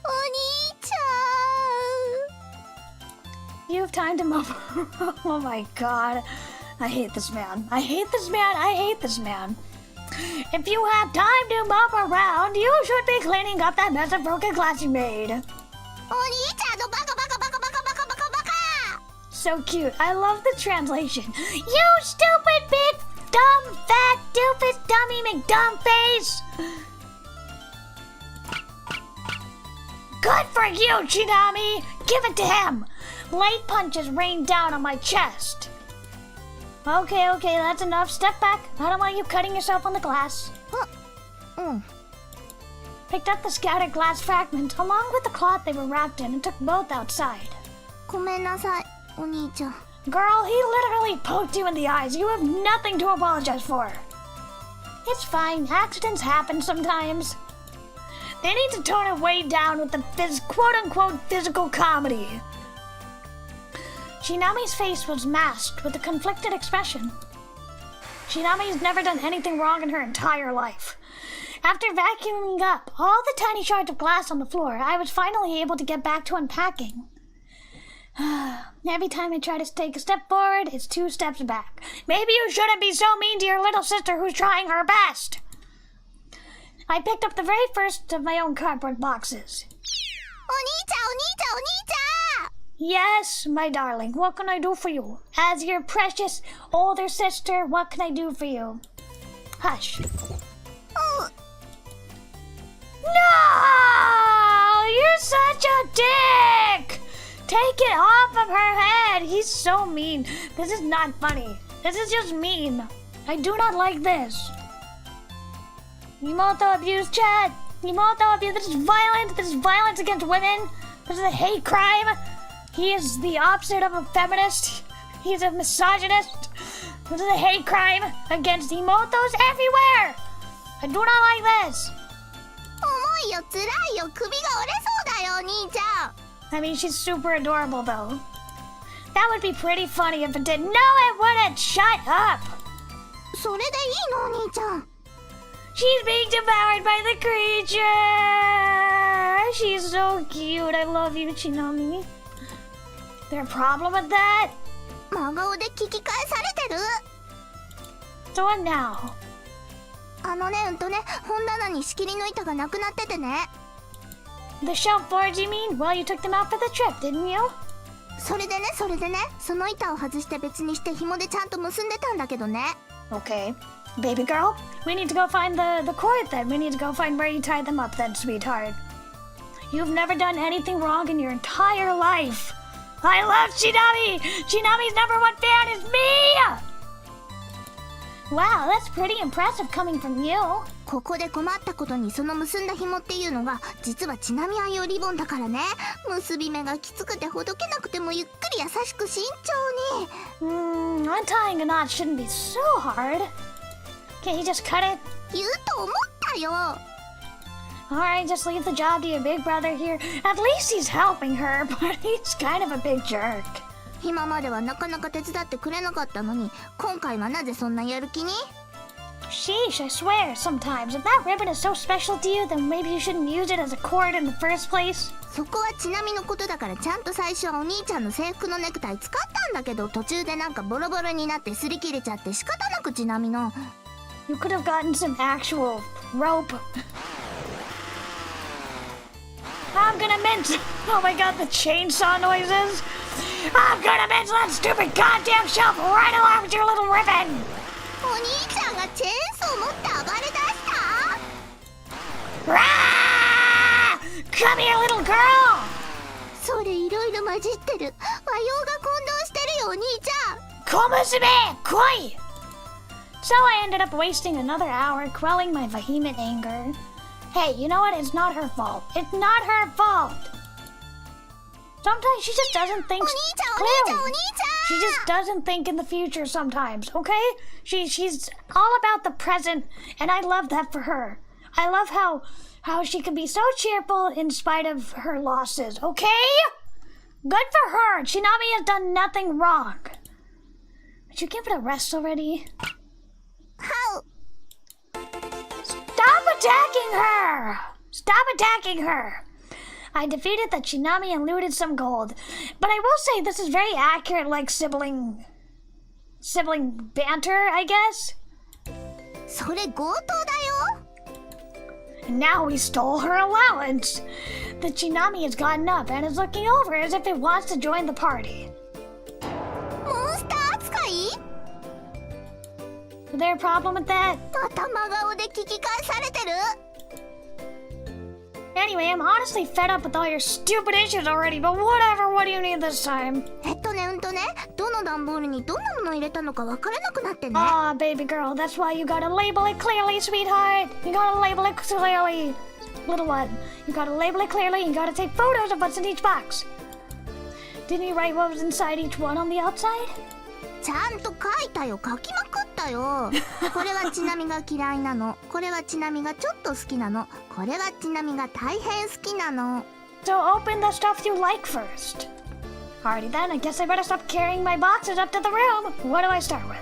Speaker 2: お兄ち
Speaker 1: You have time to mop. Oh my god. I hate this man. I hate this man. I hate this man. If you have time to mop around, you should be cleaning up that mess of broken glass you made.
Speaker 2: ゃんお兄ちゃんのバカバカバカバカバカバカバカ
Speaker 1: So cute. I love the translation. You stupid big dumb fat doofus dummy McDumbface! Good for you, Chinami! Give it to him! Light punches rained down on my chest. Okay, that's enough. Step back. I don't want you cutting yourself on the glass.
Speaker 2: うん
Speaker 1: Picked up the scattered glass fragment along with the cloth they were wrapped in and took both outside.
Speaker 2: ごめんなさいお兄ちゃん
Speaker 1: Girl, he literally poked you in the eyes. You have nothing to apologize for. It's fine. Accidents happen sometimes. They need to tone it way down with the quote-unquote physical comedy. Shinami's face was masked with a conflicted expression. Shinami's never done anything wrong in her entire life. After vacuuming up all the tiny shards of glass on the floor, I was finally able to get back to unpacking. Every time I try to take a step forward, it's 2 steps back. Maybe you shouldn't be so mean to your little sister who's trying her best. I picked up the very first of my own cardboard boxes.
Speaker 2: お兄ちゃんお兄ちゃんお兄ちゃん
Speaker 1: Yes, my darling, what can I do for you? As your precious older sister, what can I do for you? Hush. No! You're such a dick! Take it off of her head! He's so mean. This is not funny. This is just mean. I do not like this. Moto abuse, chat. Moto abuse. This is violent. This is violence against women. This is a hate crime. He is the opposite of a feminist. He's a misogynist. This is a hate crime against emotos everywhere. I do not like this.
Speaker 2: 重いよ辛いよ首が折れそうだよお兄ちゃん
Speaker 1: I mean, she's super adorable, though. That would be pretty funny if it did. No, it wouldn't. Shut up.
Speaker 2: それでいいのお兄ちゃん
Speaker 1: She's being devoured by the creature. She's so cute. I love you, Chinami. There a problem with that?
Speaker 2: 真顔で聞き返されてる
Speaker 1: So what now?
Speaker 2: 本棚に仕切りの板がなくなっててね
Speaker 1: The shelf boards, you mean? Well, you took them out for the trip, didn't you?
Speaker 2: それでねその板を外して別にして紐でちゃんと結んでたんだけどね
Speaker 1: Okay. Baby girl, we need to go find the cord then. We need to go find where you tied them up then, sweetheart. You've never done anything wrong in your entire life. I love Shinami! Shinami's #1 fan is me! Wow, that's pretty impressive coming from you.
Speaker 2: ここで困ったことにその結んだ紐っていうのが実はちなみ愛用リボンだからね結び目がきつくてほどけなくてもゆっくり優しく慎重に
Speaker 1: Untying a knot shouldn't be so hard. Can't you just cut it?
Speaker 2: 言うと思ったよ
Speaker 1: Alright, just leave the job to your big brother here. At least he's helping her, but he's kind of a big jerk.
Speaker 2: 今まではなかなか手伝ってくれなかったのに今回はなぜそんなやる気に
Speaker 1: Sheesh, I swear, sometimes, if that ribbon is so special to you, then maybe you shouldn't use it as a cord in the first place.
Speaker 2: そこはちなみのことだからちゃんと最初はお兄ちゃんの制服のネクタイ使ったんだけど途中でなんかボロボロになって擦り切れちゃって仕方なくちなみの
Speaker 1: You could have gotten some actual rope. I'm gonna mince. Oh my god, the chainsaw noises. I'm gonna mince that stupid goddamn shelf right along with your little ribbon.
Speaker 2: お兄ちゃんがチェーンソー持って暴れ出した
Speaker 1: Rah! Come here, little girl.
Speaker 2: それいろいろ混じってる和洋が混同してるよお兄ちゃん
Speaker 1: Komusume, koi! So I ended up wasting another hour quelling my vehement anger. Hey, you know what? It's not her fault. It's not her fault. Sometimes she just doesn't think
Speaker 2: お兄ちゃんお兄ちゃんお
Speaker 1: clearly.
Speaker 2: 兄ち
Speaker 1: She
Speaker 2: ゃん
Speaker 1: just doesn't think in the future sometimes, okay? She's all about the present, and I love that for her. I love how she can be so cheerful in spite of her losses, okay? Good for her. Shinami has done nothing wrong. Would you give it a rest already?
Speaker 2: How?
Speaker 1: Stop attacking her! Stop attacking her! I defeated the Shinami and looted some gold. But I will say this is very accurate, like sibling banter, I guess.
Speaker 2: それ強盗だよ
Speaker 1: And now we stole her allowance. The Shinami has gotten up and is looking over as if it wants to join the party.
Speaker 2: モンスター扱い
Speaker 1: Is there a problem with that?
Speaker 2: 頭顔で聞き返されてる
Speaker 1: Anyway, I'm honestly fed up with all your stupid issues already, but whatever, what do you need this time?
Speaker 2: どの段ボールにどんなものを入れたのかわからなくなってね
Speaker 1: Ah, baby girl, that's why you gotta label it clearly, sweetheart. You gotta label it clearly. Little one, you gotta label it clearly and you gotta take photos of what's in each box. Didn't you write what was inside each one on the outside?
Speaker 2: ちゃんと書いたよ書きまくったよこれはちなみが嫌いなのこれはちなみがちょっと好きなのこれはちなみが大変好きなの
Speaker 1: So open the stuff you like first. Alrighty then, I guess I better stop carrying my boxes up to the room. What do I start with?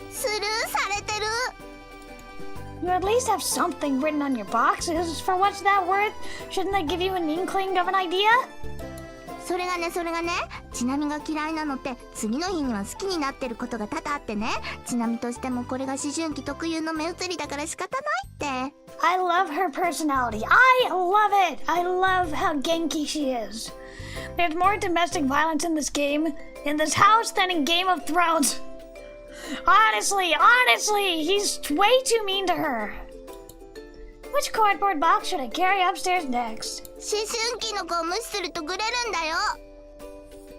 Speaker 2: スルーされてる
Speaker 1: You at least have something written on your boxes. For what's that worth? Shouldn't that give you an inkling of an idea?
Speaker 2: それがねちなみが嫌いなのって次の日には好きになってることが多々あってねちなみとしてもこれが思春期特有の目移りだから仕方ないって
Speaker 1: I love her personality. I love it. I love how Genki she is. There's more domestic violence in this game, in this house, than in Game of Thrones. Honestly, he's way too mean to her. Which cardboard box should I carry upstairs next?
Speaker 2: 思春期の子を無視するとグレるんだよ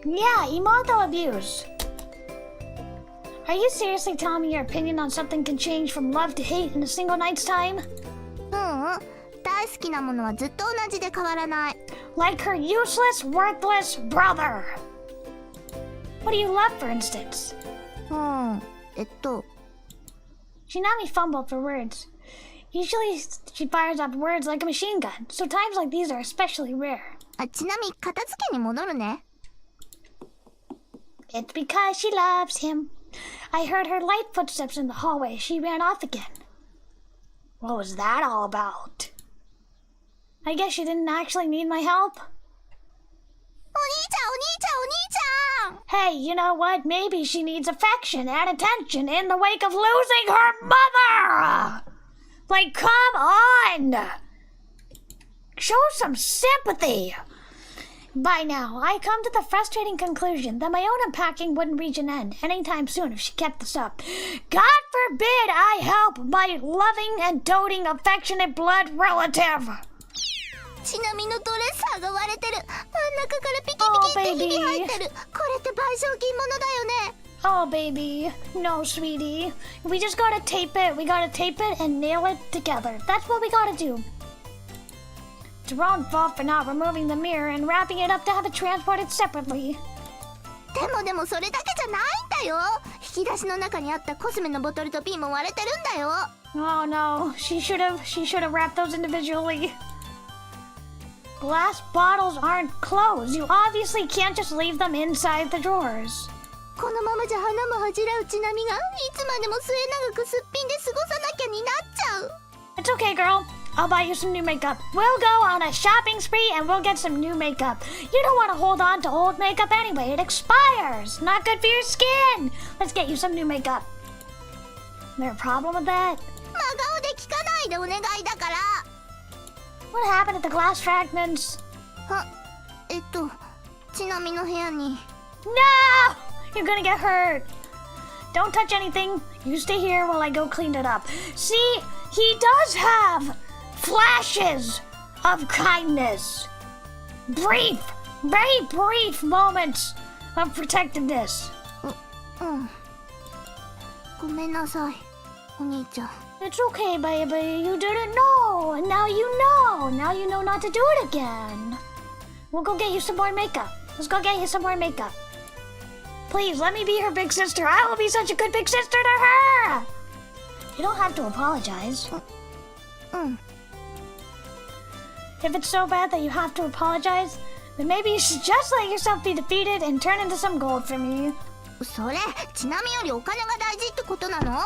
Speaker 1: Yeah, emoto abuse. Are you seriously telling me your opinion on something can change from love to hate in a single night's time?
Speaker 2: 大好きなものはずっと同じで変わらない
Speaker 1: Like her useless, worthless brother. What do you love, for instance? Shinami fumbled for words. Usually she fires out words like a machine gun, so times like these are especially rare.
Speaker 2: ちなみに片付けに戻るね
Speaker 1: It's because she loves him. I heard her light footsteps in the hallway. She ran off again. What was that all about? I guess she didn't actually need my help.
Speaker 2: お兄ちゃん
Speaker 1: Hey, you know what? Maybe she needs affection and attention in the wake of losing her mother! Like, come on! Show some sympathy! By now, I come to the frustrating conclusion that my own unpacking wouldn't reach an end anytime soon if she kept this up. God forbid I help my loving and doting affectionate blood relative!
Speaker 2: ちなみのドレッサーが割れてる真ん中からピキピキってひび入ってるこれって賠償金物だよね
Speaker 1: Oh, baby. No, sweetie. We just gotta tape it. We gotta tape it and nail it together. That's what we gotta do. It's your own fault for not removing the mirror and wrapping it up to have it transported separately.
Speaker 2: でもそれだけじゃないんだよ引き出しの中にあったコスメのボトルと瓶も割れてるんだよ
Speaker 1: Oh, no. She should have wrapped those individually. Glass bottles aren't closed. You obviously can't just leave them inside the drawers.
Speaker 2: このままじゃ花も恥じらうちなみがいつまでも末永くすっぴんで過ごさなきゃになっちゃう
Speaker 1: It's okay, girl. I'll buy you some new makeup. We'll go on a shopping spree and we'll get some new makeup. You don't want to hold on to old makeup anyway. It expires. Not good for your skin. Let's get you some new makeup. Is there a problem with that?
Speaker 2: 真顔で聞かないでお願いだから
Speaker 1: What happened at the glass fragments?
Speaker 2: ちなみの部屋に
Speaker 1: No! You're gonna get hurt. Don't touch anything. You stay here while I go clean it up. See, he does have flashes of kindness. Brief, very brief moments of protectiveness.
Speaker 2: ごめんなさいお兄ちゃん
Speaker 1: It's okay, baby. You didn't know. And now you know. Now you know not to do it again. We'll go get you some more makeup. Let's go get you some more makeup. Please, let me be her big sister. I will be such a good big sister to her! You don't have to apologize. If it's so bad that you have to apologize, then maybe you should just let yourself be defeated and turn into some gold for me.
Speaker 2: それ、ちなみよりお金が大事ってことなの？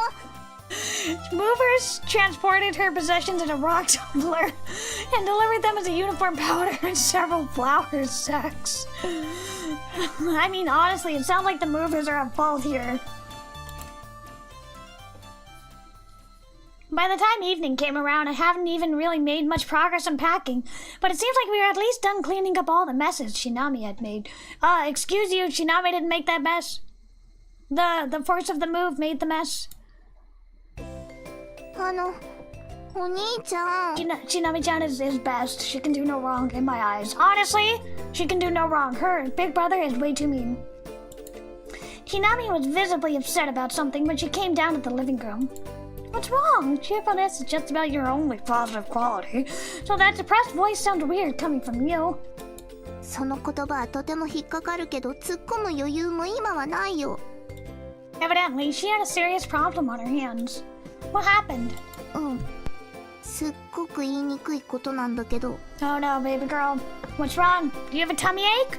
Speaker 1: Movers transported her possessions in a rock tumbler and delivered them as a uniform powder and several flour sacks. I mean, honestly, it sounds like the movers are at fault here. By the time evening came around, I haven't even really made much progress on packing, but it seems like we were at least done cleaning up all the messes Shinami had made. Excuse you, Shinami didn't make that mess. The force of the move made the mess.
Speaker 2: お兄ちゃん。
Speaker 1: Shinami-chan is best. She can do no wrong in my eyes. Honestly, she can do no wrong. Her big brother is way too mean. Shinami was visibly upset about something when she came down to the living room. What's wrong? Cheerfulness is just about your only positive quality. So that depressed voice sounds weird coming from you.
Speaker 2: その言葉はとても引っかかるけど、突っ込む余裕も今はないよ。
Speaker 1: Evidently, she had a serious problem on her hands. What happened?
Speaker 2: すっごく言いにくいことなんだけど。
Speaker 1: Oh no, baby girl. What's wrong? Do you have a tummy ache?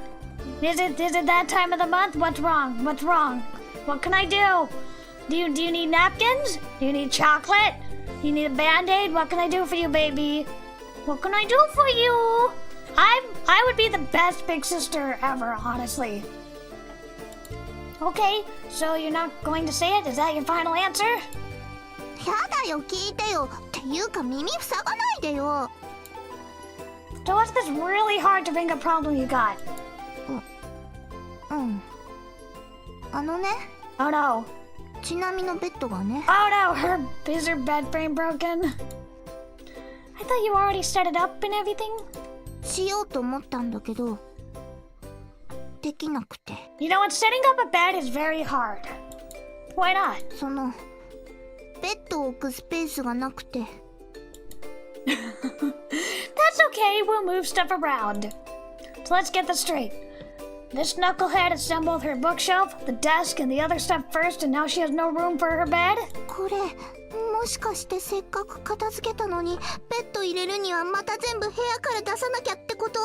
Speaker 1: Is it that time of the month? What's wrong? What's wrong? What can I do? Do you need napkins? Do you need chocolate? Do you need a band-aid? What can I do for you, baby? What can I do for you? I would be the best big sister ever, honestly. Okay, so you're not going to say it? Is that your final answer?
Speaker 2: やだよ、聞いてよ。っていうか耳塞がないでよ。
Speaker 1: So what's this really hard to bring up problem you got?
Speaker 2: あのね。
Speaker 1: Oh no.
Speaker 2: ちなみのベッドがね。
Speaker 1: Oh no, is her bed frame broken? I thought you already set it up and everything?
Speaker 2: しようと思ったんだけど、できなくて。
Speaker 1: You know what? Setting up a bed is very hard. Why not?
Speaker 2: その、ベッドを置くスペースがなくて。
Speaker 1: That's okay, we'll move stuff around. So let's get this straight. This knucklehead assembled her bookshelf, the desk, and the other stuff first, and now she has no room for her bed?
Speaker 2: これ、もしかしてせっかく片付けたのに、ベッド入れるにはまた全部部屋から出さなきゃってこと？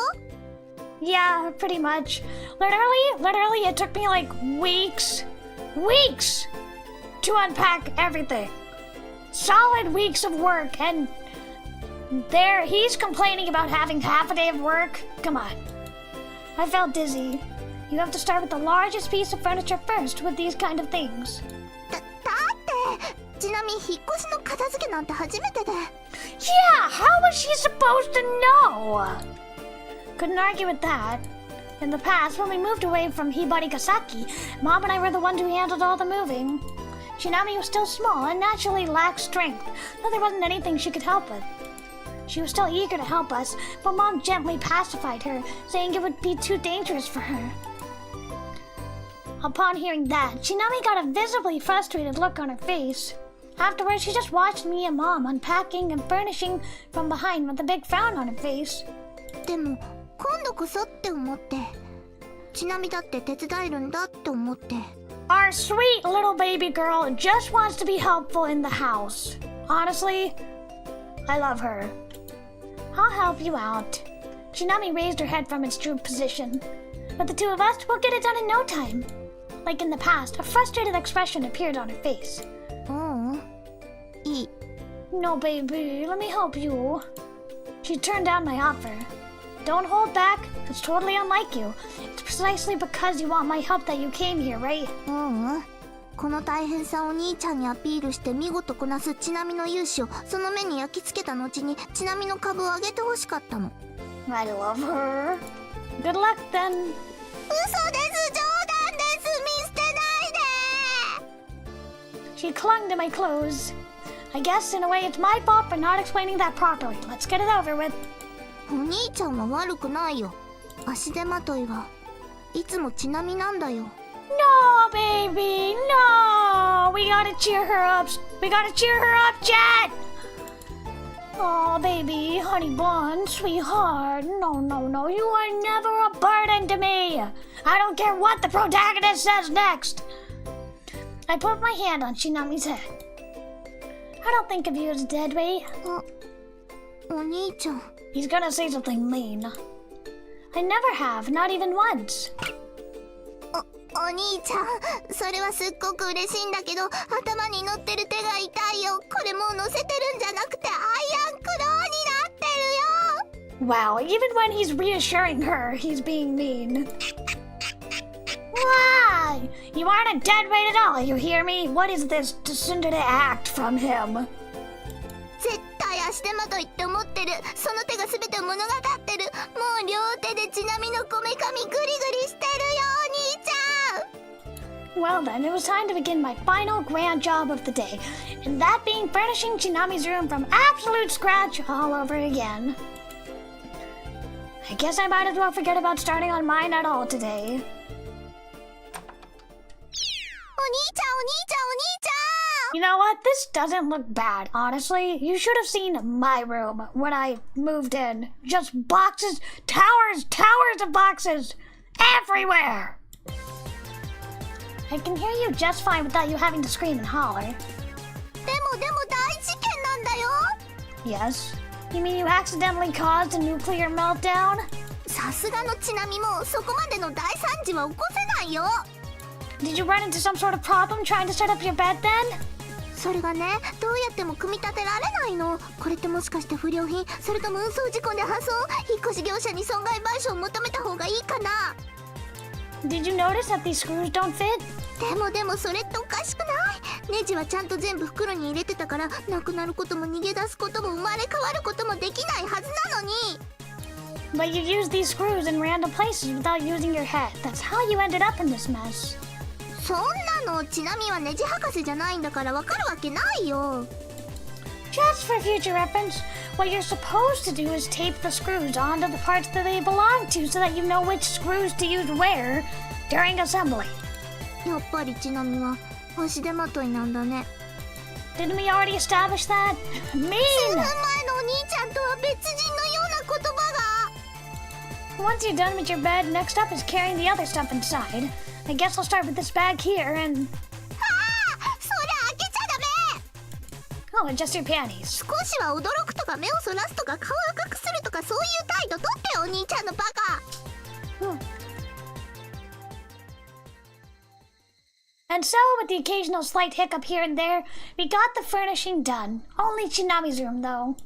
Speaker 1: Yeah, pretty much. Literally, it took me like weeks to unpack everything. Solid weeks of work, and there he's complaining about having half a day of work. Come on. I felt dizzy. You have to start with the largest piece of furniture first with these kind of things.
Speaker 2: だってちなみに引っ越しの片付けなんて初めてで。
Speaker 1: Yeah, how was she supposed to know? Couldn't argue with that. In the past, when we moved away from Hibarigasaki, Mom and I were the ones who handled all the moving. Shinami was still small and naturally lacked strength, so there wasn't anything she could help with. She was still eager to help us, but Mom gently pacified her, saying it would be too dangerous for her. Upon hearing that, Shinami got a visibly frustrated look on her face. Afterwards, she just watched me and Mom unpacking and furnishing from behind with a big frown on her face.
Speaker 2: でも今度こそって思って、ちなみだって手伝えるんだって思って。
Speaker 1: Our sweet little baby girl just wants to be helpful in the house. Honestly, I love her. I'll help you out. Shinami raised her head from its drooped position. But the two of us will get it done in no time. Like in the past, a frustrated expression appeared on her face. いい。No, baby, let me help you. She turned down my offer. Don't hold back. It's totally unlike you. It's precisely because you want my help that you came here, right?
Speaker 2: この大変さをお兄ちゃんにアピールして見事こなすちなみの勇姿をその目に焼き付けた後にちなみの株を上げてほしかったの。
Speaker 1: I love her. Good luck then.
Speaker 2: 嘘です、冗談です、見捨てないで。
Speaker 1: She clung to my clothes. I guess in a way it's my fault for not explaining that properly. Let's get it over with.
Speaker 2: お兄ちゃんは悪くないよ。足手まといはいつもちなみなんだよ。
Speaker 1: No, baby, no! We gotta cheer her up. We gotta cheer her up, Jet! Oh, baby, honey bun, sweetheart. No, no, no. You are never a burden to me. I don't care what the protagonist says next. I put my hand on Shinami's head. I don't think of you as deadweight.
Speaker 2: お兄ちゃん。
Speaker 1: He's gonna say something mean. I never have, not even once.
Speaker 2: お兄ちゃん、それはすっごく嬉しいんだけど、頭に乗ってる手が痛いよ。これもう乗せてるんじゃなくてアイアンクローになってるよ。
Speaker 1: Wow, even when he's reassuring her, he's being mean. Why? You aren't a deadweight at all, you hear me? What is this tsundere act from him?
Speaker 2: 絶対足手まといって思ってる。その手が全てを物語ってる。もう両手でちなみのこめかみグリグリしてるよ、お兄ちゃん。
Speaker 1: Well then, it was time to begin my final grand job of the day, and that being furnishing Chinami's room from absolute scratch all over again. I guess I might as well forget about starting on mine at all today.
Speaker 2: お兄ちゃん、お兄ちゃん、お兄ちゃん。
Speaker 1: You know what? This doesn't look bad, honestly. You should have seen my room when I moved in. Just boxes, towers of boxes, everywhere! I can hear you just fine without you having to scream and holler.
Speaker 2: でも大事件なんだよ。
Speaker 1: Yes? You mean you accidentally caused a nuclear meltdown?
Speaker 2: さすがのちなみもそこまでの大惨事は起こせないよ。
Speaker 1: Did you run into some sort of problem trying to set up your bed then?
Speaker 2: それがね、どうやっても組み立てられないの。これってもしかして不良品、それとも運送事故で破損、引っ越し業者に損害賠償を求めた方がいいかな。
Speaker 1: Did you notice that these screws don't fit?
Speaker 2: でもそれっておかしくない？ネジはちゃんと全部袋に入れてたから、なくなることも逃げ出すことも生まれ変わることもできないはずなのに。
Speaker 1: But you used these screws in random places without using your head. That's how you ended up in this mess.
Speaker 2: そんなのちなみはネジ博士じゃないんだからわかるわけないよ。
Speaker 1: Just for future reference, what you're supposed to do is tape the screws onto the parts that they belong to so that you know which screws to use where during assembly.
Speaker 2: やっぱりちなみは足手まといなんだね。
Speaker 1: Didn't we already establish that? Mean!
Speaker 2: 数分前のお兄ちゃんとは別人のような言葉が。
Speaker 1: Once you're done with your bed, next up is carrying the other stuff inside. I guess I'll start with this bag here and...
Speaker 2: それ開けちゃダメ。
Speaker 1: Oh, adjust your panties.
Speaker 2: 少しは驚くとか目をそらすとか顔を赤くするとかそういう態度とってよ、お兄ちゃんのバカ。
Speaker 1: And so, with the occasional slight hiccup here and there, we got the furnishing done. Only Chinami's room, though.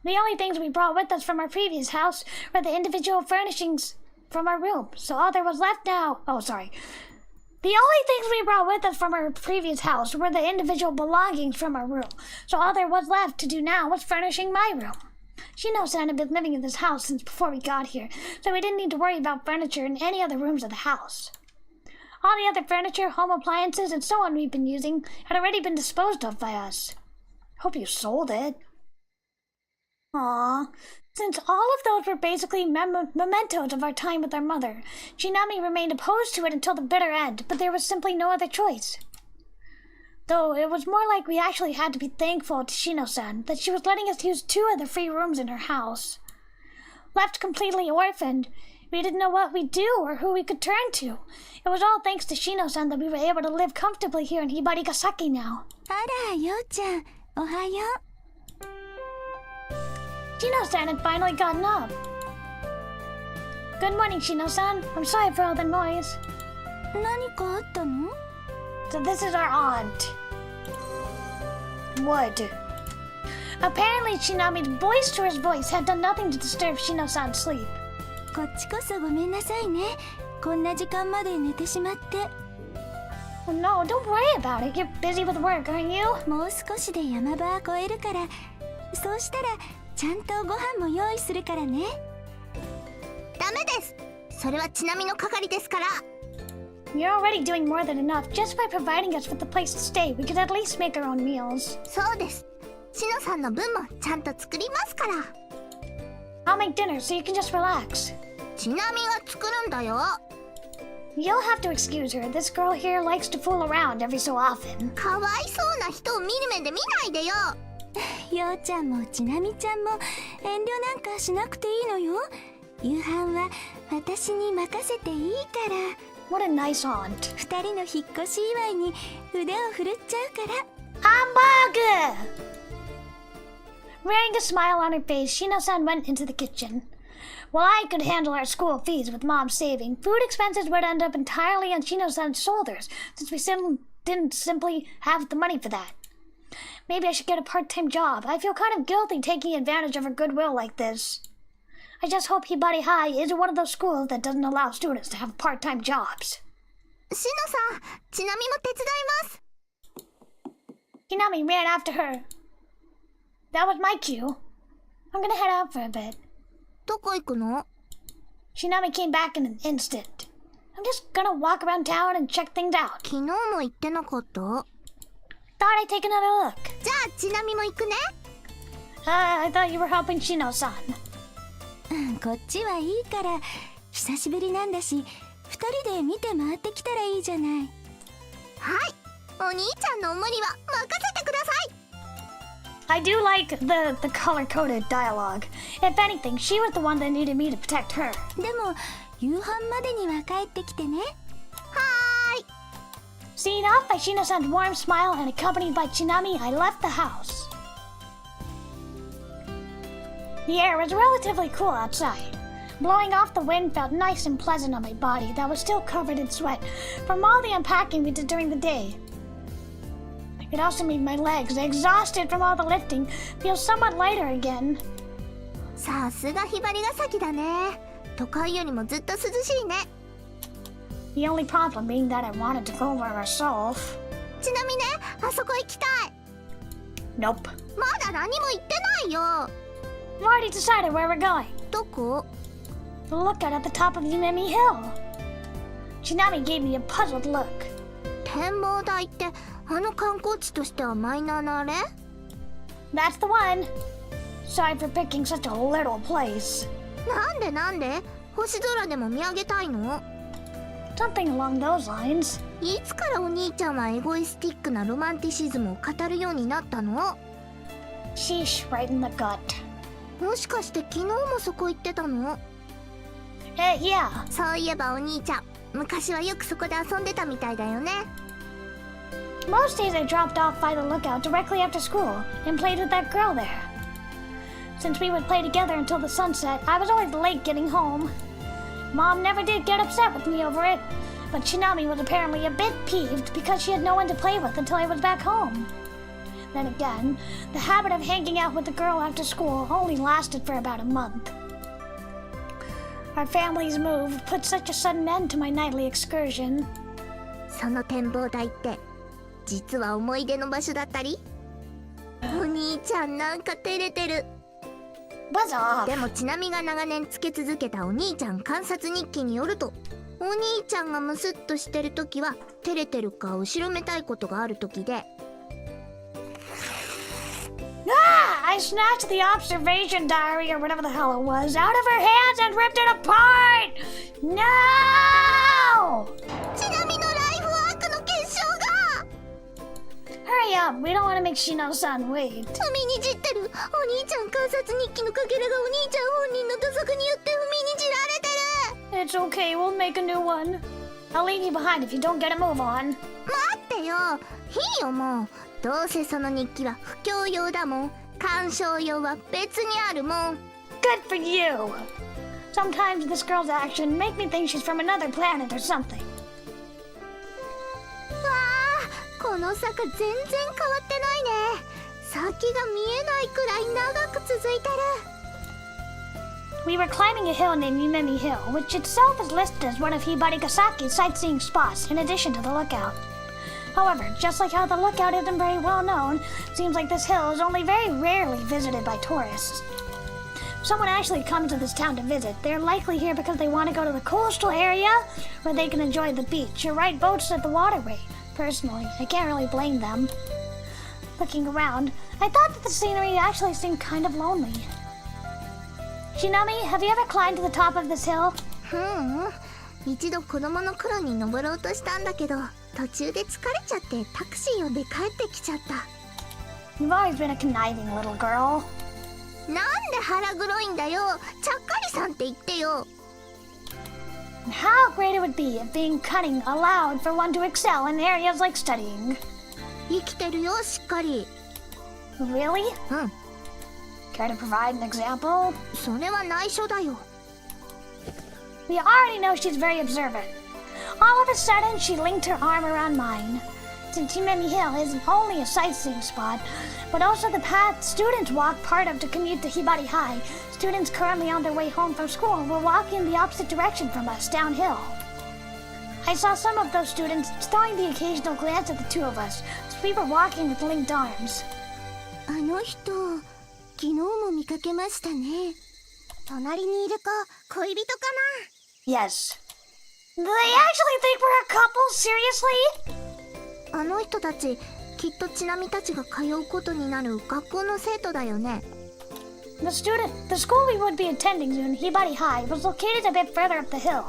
Speaker 1: The only things we brought with us from our previous house were the individual furnishings from our room. So all there was left now... Oh, sorry. The only things we brought with us from our previous house were the individual belongings from our room. So all there was left to do now was furnishing my room. Shino-san had been living in this house since before we got here, so we didn't need to worry about furniture in any other rooms of the house. All the other furniture, home appliances, and so on we've been using had already been disposed of by us. Hope you sold it. Aww. Since all of those were basically mementos of our time with our mother, Shinami remained opposed to it until the bitter end, but there was simply no other choice. Though it was more like we actually had to be thankful to Shino-san that she was letting us use 2 of the free rooms in her house. Left completely orphaned, we didn't know what we'd do or who we could turn to. It was all thanks to Shino-san that we were able to live comfortably here in Hibarigasaki now.
Speaker 2: あら、ようちゃん、おはよう。
Speaker 1: Shino-san had finally gotten up. Good morning, Shino-san. I'm sorry for all the noise.
Speaker 2: 何かあったの？
Speaker 1: So this is our aunt. Wood. Apparently, Shinami's boisterous voice had done nothing to disturb Shino-san's sleep.
Speaker 2: こっちこそごめんなさいね。こんな時間まで寝てしまって。
Speaker 1: Oh, no, don't worry about it. You're busy with work, aren't you?
Speaker 2: もう少しで山場は越えるから、そうしたらちゃんとご飯も用意するからね。ダメです。それはちなみの係ですから。
Speaker 1: You're already doing more than enough. Just by providing us with a place to stay, we could at least make our own meals.
Speaker 2: そうです。しのさんの分もちゃんと作りますから。
Speaker 1: I'll make dinner so you can just relax.
Speaker 2: ちなみが作るんだよ。
Speaker 1: You'll have to excuse her. This girl here likes to fool around every so often.
Speaker 2: かわいそうな人を見る目で見ないでよ。ようちゃんもちなみちゃんも遠慮なんかしなくていいのよ。夕飯は私に任せていいから。
Speaker 1: What a nice aunt.
Speaker 2: 二人の引っ越し祝いに腕を振るっちゃうから。
Speaker 1: Hamburger! Wearing a smile on her face, Shino-san went into the kitchen. While I could handle our school fees with Mom's saving, food expenses would end up entirely on Shino-san's shoulders, since we didn't simply have the money for that. Maybe I should get a part-time job. I feel kind of guilty taking advantage of her goodwill like this. I just hope Hibari High isn't one of those schools that doesn't allow students to have part-time jobs.
Speaker 2: しのさん、ちなみも手伝います。
Speaker 1: Hinami ran after her. That was my cue. I'm gonna head out for a bit.
Speaker 2: どこ行くの？
Speaker 1: Shinami came back in an instant. I'm just gonna walk around town and check things out.
Speaker 2: 昨日も言ってなかった？
Speaker 1: Thought I'd take another look.
Speaker 2: じゃあちなみも行くね。
Speaker 1: I thought you were helping Shino-san.
Speaker 2: こっちはいいから久しぶりなんだし二人で見て回ってきたらいいじゃない。はい、お兄ちゃんのお守りは任せてください。
Speaker 1: I do like the color-coded dialogue. If anything, she was the one that needed me to protect her.
Speaker 2: でも夕飯までには帰ってきてね。はーい。
Speaker 1: Seen off by Shino-san's warm smile and accompanied by Chinami, I left the house. The air was relatively cool outside. Blowing off the wind felt nice and pleasant on my body that was still covered in sweat from all the unpacking we did during the day. It also made my legs, exhausted from all the lifting, feel somewhat lighter again.
Speaker 2: さすがひばりが先だね。都会よりもずっと涼しいね。
Speaker 1: The only problem being that I wanted to go by myself.
Speaker 2: ちなみね、あそこ行きたい。
Speaker 1: Nope.
Speaker 2: まだ何も言ってないよ。
Speaker 1: I've already decided where we're going.
Speaker 2: どこ？
Speaker 1: The lookout at the top of Yumemi Hill. Chinami gave me a puzzled look.
Speaker 2: 展望台ってあの観光地としてはマイナーなあれ？
Speaker 1: That's the one. Sorry for picking such a little place.
Speaker 2: なんで星空でも見上げたいの？
Speaker 1: Something along those lines.
Speaker 2: いつからお兄ちゃんはエゴイスティックなロマンティシズムを語るようになったの？
Speaker 1: Sheesh, right in the gut.
Speaker 2: もしかして昨日もそこ行ってたの？
Speaker 1: Yeah.
Speaker 2: そういえばお兄ちゃん、昔はよくそこで遊んでたみたいだよね。
Speaker 1: Most days I dropped off by the lookout directly after school and played with that girl there. Since we would play together until the sunset, I was always late getting home. Mom never did get upset with me over it, but Shinami was apparently a bit peeved because she had no one to play with until I was back home. Then again, the habit of hanging out with the girl after school only lasted for about a month. Our family's move put such a sudden end to my nightly excursion.
Speaker 2: その展望台って実は思い出の場所だったり？お兄ちゃんなんか照れてる。
Speaker 1: Buzz off.
Speaker 2: でもちなみが長年つけ続けたお兄ちゃん観察日記によると、お兄ちゃんがムスッとしてる時は照れてるか後ろめたいことがある時で、
Speaker 1: I snatched the observation diary or whatever the hell it was out of her hands and ripped it apart! No!
Speaker 2: ちなみのライフワークの結晶が
Speaker 1: Hurry up, we don't want to make Shino-san wait.
Speaker 2: 海にじってる。お兄ちゃん観察日記のかけらがお兄ちゃん本人の土足によって海にじられてる。
Speaker 1: It's okay, we'll make a new one. I'll leave you behind if you don't get a move on.
Speaker 2: 待ってよ。いいよもう。どうせその日記は布教用だもん。鑑賞用は別にあるもん。
Speaker 1: Good for you! Sometimes this girl's action make me think she's from another planet or something.
Speaker 2: わあ、この坂全然変わってないね。先が見えないくらい長く続いてる。
Speaker 1: We were climbing a hill named Yumemi Hill, which itself is listed as one of Hibarigasaki's sightseeing spots in addition to the lookout. However, just like how the lookout isn't very well known, it seems like this hill is only very rarely visited by tourists. If someone actually comes to this town to visit, they're likely here because they want to go to the coastal area where they can enjoy the beach or ride boats at the waterway. Personally, I can't really blame them. Looking around, I thought that the scenery actually seemed kind of lonely. Shinami, have you ever climbed to the top of this hill?
Speaker 2: 一度子供の頃に登ろうとしたんだけど、途中で疲れちゃってタクシー呼んで帰ってきちゃった。
Speaker 1: You've always been a conniving little girl.
Speaker 2: なんで腹黒いんだよ。ちゃっかりさんって言ってよ。
Speaker 1: How great it would be if being cunning allowed for one to excel in areas like studying.
Speaker 2: 生きてるよ、しっかり。
Speaker 1: Really?
Speaker 2: うん。
Speaker 1: Care to provide an example?
Speaker 2: それは内緒だよ。
Speaker 1: We already know she's very observant. All of a sudden, she linked her arm around mine. Since Himemi Hill isn't only a sightseeing spot, but also the path students walk part of to commute to Hibari High, students currently on their way home from school were walking in the opposite direction from us downhill. I saw some of those students throwing the occasional glance at the two of us, so we were walking with linked arms.
Speaker 2: あの人、昨日も見かけましたね。隣にいる子、恋人かな？
Speaker 1: Yes. Do they actually think we're a couple? Seriously?
Speaker 2: あの人たち、きっとちなみたちが通うことになる学校の生徒だよね。
Speaker 1: The school we would be attending soon, Hibari High, was located a bit further up the hill.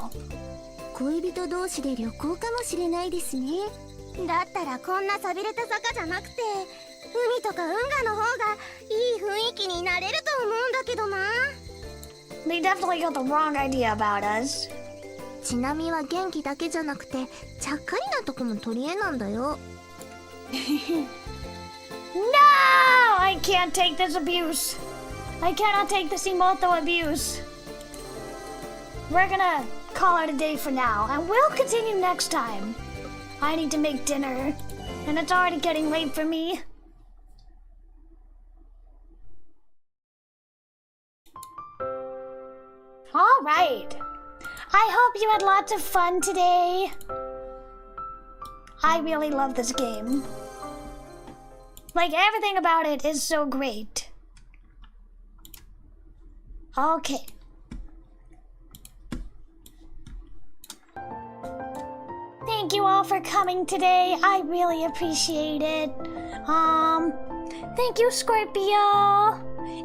Speaker 2: 恋人同士で旅行かもしれないですね。だったらこんな寂れた坂じゃなくて、海とか運河の方がいい雰囲気になれると思うんだけどな。
Speaker 1: They definitely got the wrong idea about us.
Speaker 2: ちなみは元気だけじゃなくて、ちゃっかりなとこも取り柄なんだよ。
Speaker 1: No! I can't take this abuse. I cannot take this Moto abuse. We're gonna call it a day for now, and we'll continue next time. I need to make dinner, and it's already getting late for me. All right. I hope you had lots of fun today. I really love this game. Like, everything about it is so great. Okay. Thank you all for coming today. I really appreciate it. Thank you, Scorpio,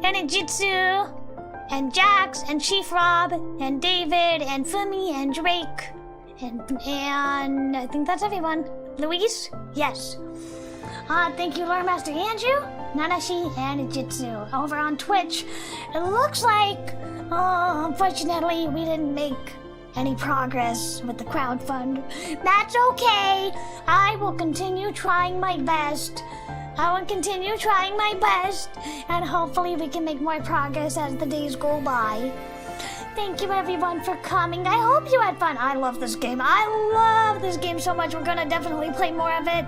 Speaker 1: and Ijitsu, and Jax, and Chief Rob, and David, and Fumi, and Drake, and I think that's everyone. Luis? Yes. Thank you, Lore Master Andrew, Nanashi, and Ijitsu over on Twitch. It looks like, unfortunately, we didn't make any progress with the crowdfund. That's okay. I will continue trying my best. And hopefully we can make more progress as the days go by. Thank you everyone for coming. I hope you had fun. I love this game. I love this game so much. We're gonna definitely play more of it.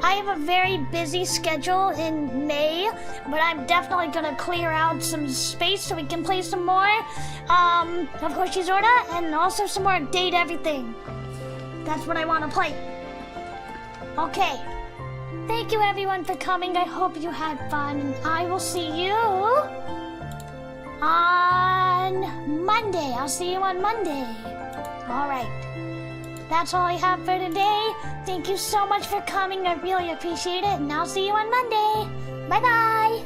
Speaker 1: I have a very busy schedule in May, but I'm definitely gonna clear out some space so we can play some more of Hoshizora and also some more Date Everything. That's what I want to play. Okay. Thank you everyone for coming. I hope you had fun, and I will see you on Monday. I'll see you on Monday. Alright. That's all I have for today. Thank you so much for coming. I really appreciate it, and I'll see you on Monday. Bye-bye.